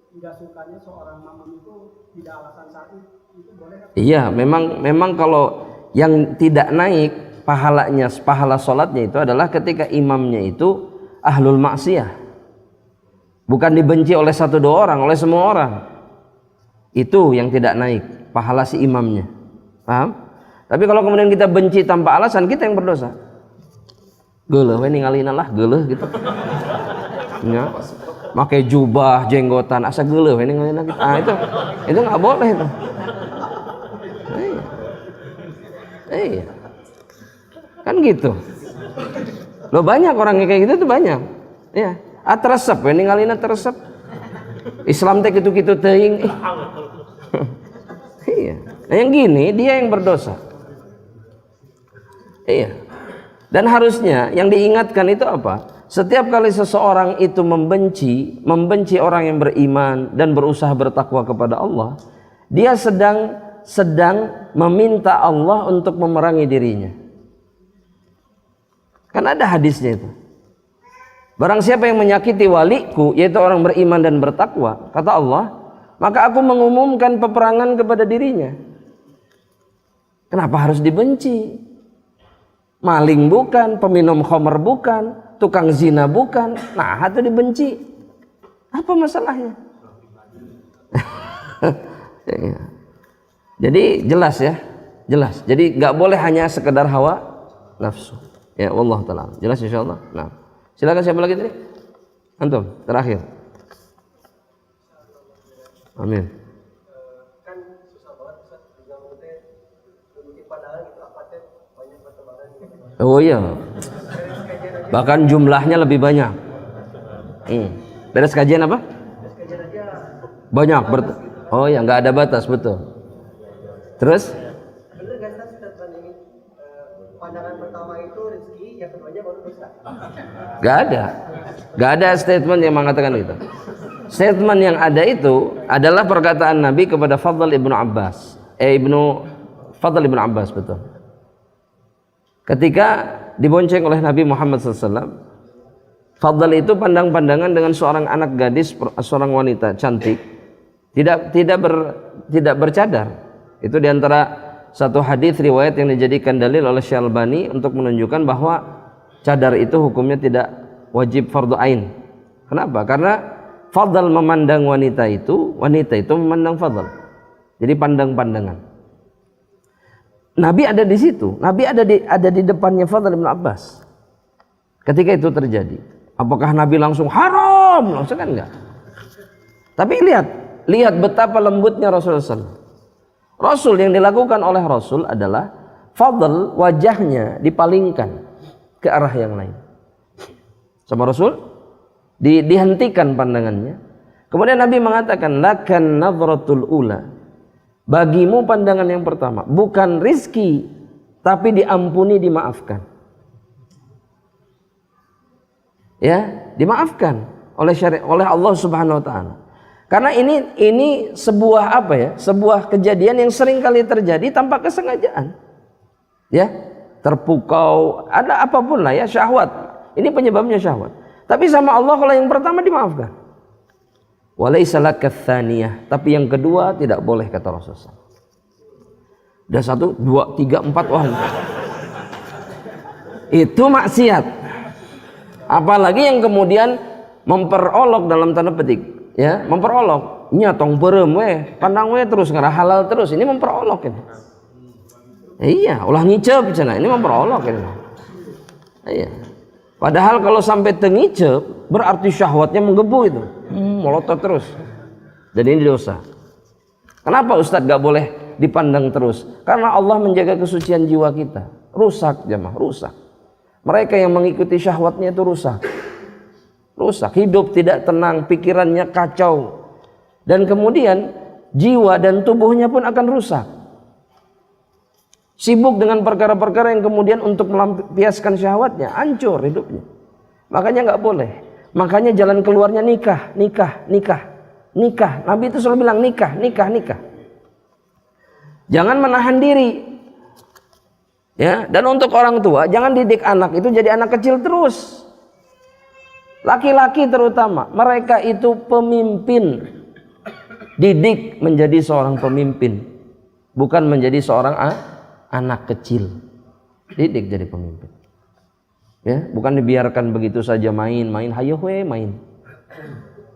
tidak sukanya seorang makmum itu tidak alasan syar'i, itu boleh kan? Iya, memang kalau yang tidak naik pahala sholatnya itu adalah ketika imamnya itu ahlul maksiyah, bukan dibenci oleh 1-2 orang, oleh semua orang. Itu yang tidak naik pahala si imamnya, paham? Tapi kalau kemudian kita benci tanpa alasan, kita yang berdosa. Geuleuh we ningalina lah, geuleuh gitu. Ya. Pakai jubah, jenggotan, asa geuleuh we ningalina gitu. Itu enggak boleh itu. Iya. Kan gitu. Loh banyak orang yang kayak gitu tuh banyak. Ya, atresep we ningalina teresep. Islam teh kitu-kitu teuing. Iya. Nah yang gini dia yang berdosa. Iya. Dan harusnya yang diingatkan itu apa? Setiap kali seseorang itu membenci orang yang beriman dan berusaha bertakwa kepada Allah, dia sedang meminta Allah untuk memerangi dirinya. Kan ada hadisnya itu. Barang siapa yang menyakiti waliku, yaitu orang beriman dan bertakwa, kata Allah, maka aku mengumumkan peperangan kepada dirinya. Kenapa harus dibenci? Maling bukan, peminum khamr bukan, tukang zina bukan, nah itu dibenci. Apa masalahnya? Jadi jelas ya, jelas. Jadi nggak boleh hanya sekedar hawa nafsu. Ya wallahu taala. Jelas insyaallah. Nah, silakan siapa lagi tadi? Antum terakhir. Amin. Kan susah banget Ustaz juga mungkin memiliki pandangan gitu apa teh banyak perkembangan gitu. Oh iya. Bahkan jumlahnya lebih banyak. Beres kajian apa? Kajian aja Banyak. Oh ya, nggak ada batas, betul. Terus? bener nggak Ustaz statement ini? Pandangan pertama itu rezeki, yang keduanya baru dosa. Gak ada statement yang mengatakan itu. Statement yang ada itu adalah perkataan Nabi kepada Fadl ibnu Abbas. Fadl ibnu Abbas, betul. Ketika dibonceng oleh Nabi Muhammad SAW, Fadl itu pandang-pandangan dengan seorang anak gadis, seorang wanita cantik, tidak bercadar. Itu diantara satu hadis riwayat yang dijadikan dalil oleh Syalbani untuk menunjukkan bahwa cadar itu hukumnya tidak wajib fardu ain. Kenapa? Karena Fadl memandang wanita itu memandang Fadl. Jadi pandang-pandangan. Nabi ada di situ. Nabi ada di depannya Fadl bin Abbas. Ketika itu terjadi, apakah Nabi langsung haram? Langsung kan enggak. Tapi lihat betapa lembutnya Rasulullah SAW. Rasul yang dilakukan oleh Rasul adalah Fadl wajahnya dipalingkan ke arah yang lain. Sama Rasul dihentikan pandangannya. Kemudian Nabi mengatakan lakan nadratul ula. Bagimu pandangan yang pertama, bukan rizki, tapi diampuni, dimaafkan. Ya, dimaafkan oleh Allah Subhanahu wa taala. Karena ini sebuah sebuah kejadian yang sering kali terjadi tanpa kesengajaan. Ya, terpukau, ada apapun lah ya, syahwat. Ini penyebabnya syahwat. Tapi sama Allah kalau yang pertama dimaafkan. Walaysa lakat tsaniyah, tapi yang kedua tidak boleh kata Rasulullah. Udah 1, 2, 3, 4 wah. Itu maksiat. Apalagi yang kemudian memperolok dalam tanda petik, ya, memperolok. Nya tong beureum we, pandang we terus ngarah halal terus. Ini memperolok ini. Iya, ulah ngicep cenah. Ini memperolok ini. Iya. Padahal kalau sampai tengicep berarti syahwatnya menggebu itu. Melotot terus. Jadi ini dosa. Kenapa Ustadz gak boleh dipandang terus? Karena Allah menjaga kesucian jiwa kita. Rusak jamaah, rusak. Mereka yang mengikuti syahwatnya itu rusak. Rusak, hidup tidak tenang, pikirannya kacau. Dan kemudian jiwa dan tubuhnya pun akan rusak. Sibuk dengan perkara-perkara yang kemudian untuk melampiaskan syahwatnya, hancur hidupnya. Makanya nggak boleh. Makanya jalan keluarnya nikah. Nabi itu selalu bilang nikah. Jangan menahan diri. Ya, dan untuk orang tua jangan didik anak itu jadi anak kecil terus. Laki-laki terutama, mereka itu pemimpin. Didik menjadi seorang pemimpin, bukan menjadi seorang anak kecil. Didik jadi pemimpin. Ya, bukan dibiarkan begitu saja main, hayo main.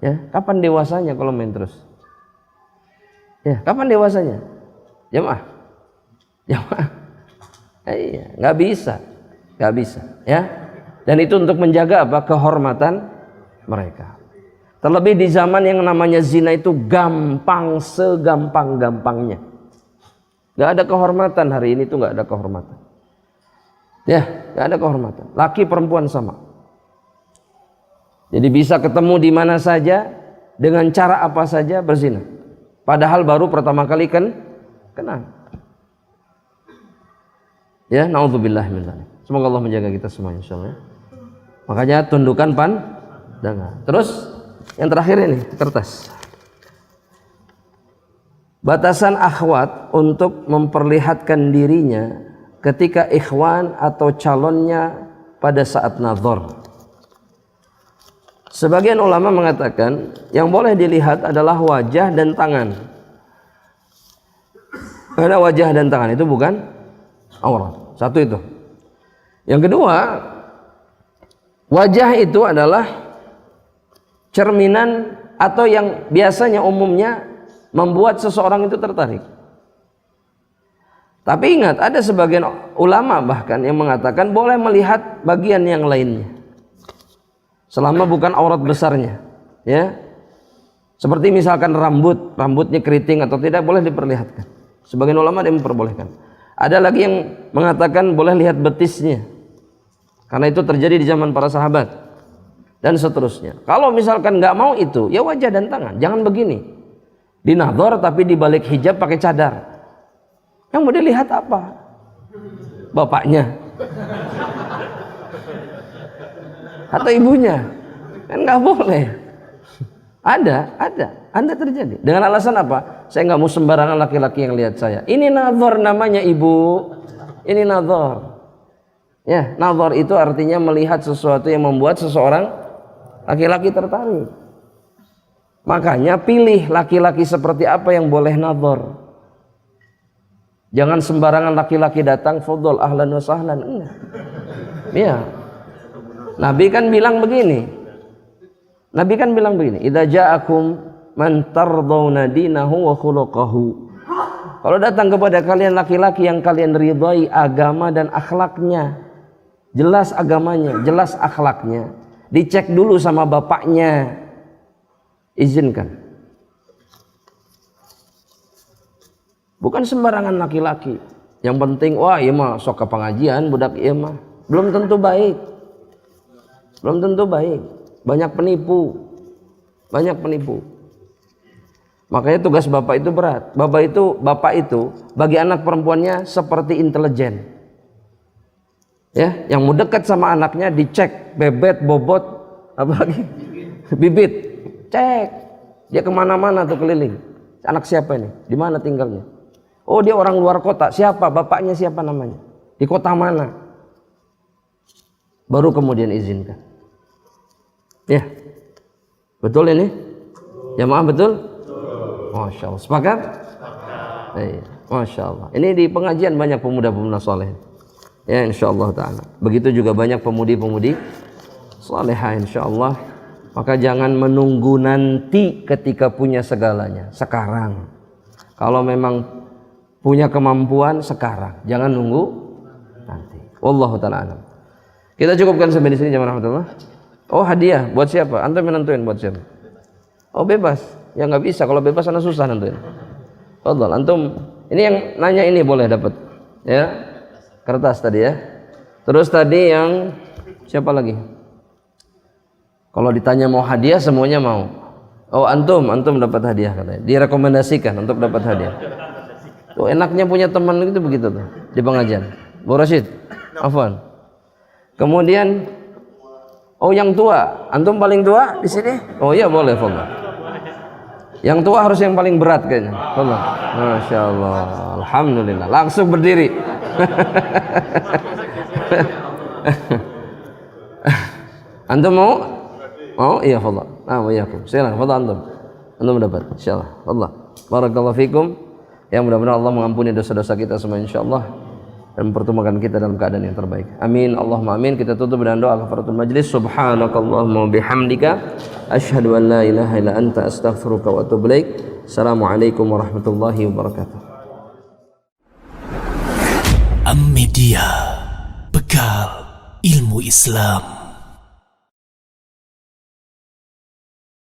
Ya, kapan dewasanya kalau main terus? Ya, kapan dewasanya? Jamaah. Iya, nggak bisa. Ya. Dan itu untuk menjaga apa? Kehormatan mereka. Terlebih di zaman yang namanya zina itu gampang, segampang-gampangnya. Gak ada kehormatan hari ini tuh, gak ada kehormatan. Ya, gak ada kehormatan. Laki perempuan sama. Jadi bisa ketemu di mana saja, dengan cara apa saja berzina. Padahal baru pertama kali kenal. Ya, naudzubillah min dzalik. Semoga Allah menjaga kita semua insyaallah. Makanya tundukkan pandangan. Terus yang terakhir ini kertas. Batasan akhwat untuk memperlihatkan dirinya ketika ikhwan atau calonnya pada saat nazar. Sebagian ulama mengatakan yang boleh dilihat adalah wajah dan tangan. Karena wajah dan tangan itu bukan aurat. Satu itu. Yang kedua, wajah itu adalah cerminan atau yang biasanya umumnya membuat seseorang itu tertarik. Tapi ingat, ada sebagian ulama bahkan yang mengatakan boleh melihat bagian yang lainnya selama bukan aurat besarnya, ya. Seperti misalkan rambutnya keriting atau tidak boleh diperlihatkan. Sebagian ulama yang memperbolehkan. Ada lagi yang mengatakan boleh lihat betisnya, karena itu terjadi di zaman para sahabat dan seterusnya. Kalau misalkan nggak mau itu, ya wajah dan tangan. Jangan begini, dinadhar tapi dibalik hijab pakai cadar. Yang mau dilihat apa? Bapaknya atau ibunya? Kan nggak boleh. Ada terjadi. Dengan alasan apa? Saya nggak mau sembarangan laki-laki yang lihat saya. Ini nazar namanya, ibu. Ini nazar. Ya, nazar itu artinya melihat sesuatu yang membuat seseorang laki-laki tertarik. Makanya pilih laki-laki seperti apa yang boleh nazar. Jangan sembarangan laki-laki datang, fadhol ahlan wa sahlan. Enggak. Ya. Nabi kan bilang begini. Idza ja'akum man tardawna dinahu wa khuluquhu. Kalau datang kepada kalian laki-laki yang kalian ridhai agama dan akhlaknya, jelas agamanya, jelas akhlaknya, dicek dulu sama bapaknya, izinkan. Bukan sembarangan laki-laki. Yang penting, wah iya mah sok ke pengajian, budak iya mah. Belum tentu baik. Banyak penipu. Makanya tugas bapak itu berat. Bapak itu bagi anak perempuannya seperti intelijen. Ya, yang mau dekat sama anaknya dicek bebet, bobot, apalagi bibit, cek. Dia kemana-mana tuh keliling. Anak siapa ini? Di mana tinggalnya? Oh, dia orang luar kota. Siapa? Bapaknya siapa namanya? Di kota mana? Baru kemudian izinkan. Ya, betul ini? Jamaah betul? Masya Allah. Sepakat? Masya Allah. Ini di pengajian banyak pemuda-pemuda soleh. Ya, insya Allah ta'ala. Begitu juga banyak pemudi-pemudi solehah insya Allah. Maka jangan menunggu nanti ketika punya segalanya. Sekarang. Kalau memang punya kemampuan sekarang, jangan nunggu nanti. Wallahu ta'ala alam. Kita cukupkan sampai di sini jamaah rahmatullah. Oh, hadiah buat siapa? Antum menentuin buat siapa? Oh, bebas. Ya nggak bisa, kalau bebas ana susah nentuin. Fadhal, antum ini yang nanya ini boleh dapat. Ya. Kertas tadi ya. Terus tadi yang siapa lagi? Kalau ditanya mau hadiah semuanya mau. Oh, antum dapat hadiah katanya. Direkomendasikan untuk dapat hadiah. Tuh enaknya punya teman itu begitu tuh di pengajian. Bu Rashid, afwan. Kemudian, oh yang tua, antum paling tua di sini? Oh iya boleh, fadhal. Yang tua harus yang paling berat kayaknya. Fadhal. Masya Allah, alhamdulillah. Langsung berdiri. Antum mau? Oh iya, fadhal. Nah, iya, silakan fadhal antum. Antum dapat insyaallah. Allah. Barakallahu fikum. Yang mudah-mudahan Allah mengampuni dosa-dosa kita semua insyaallah dan mempertemukan kita dalam keadaan yang terbaik. Amin. Allahumma amin. Kita tutup dengan doa kafaratul majlis. Subhanakallahumma bihamdika asyhadu an la ilaha illa anta astaghfiruka wa atubu ilaik. Assalamualaikum warahmatullahi wabarakatuh. Am Media, bekal ilmu Islam.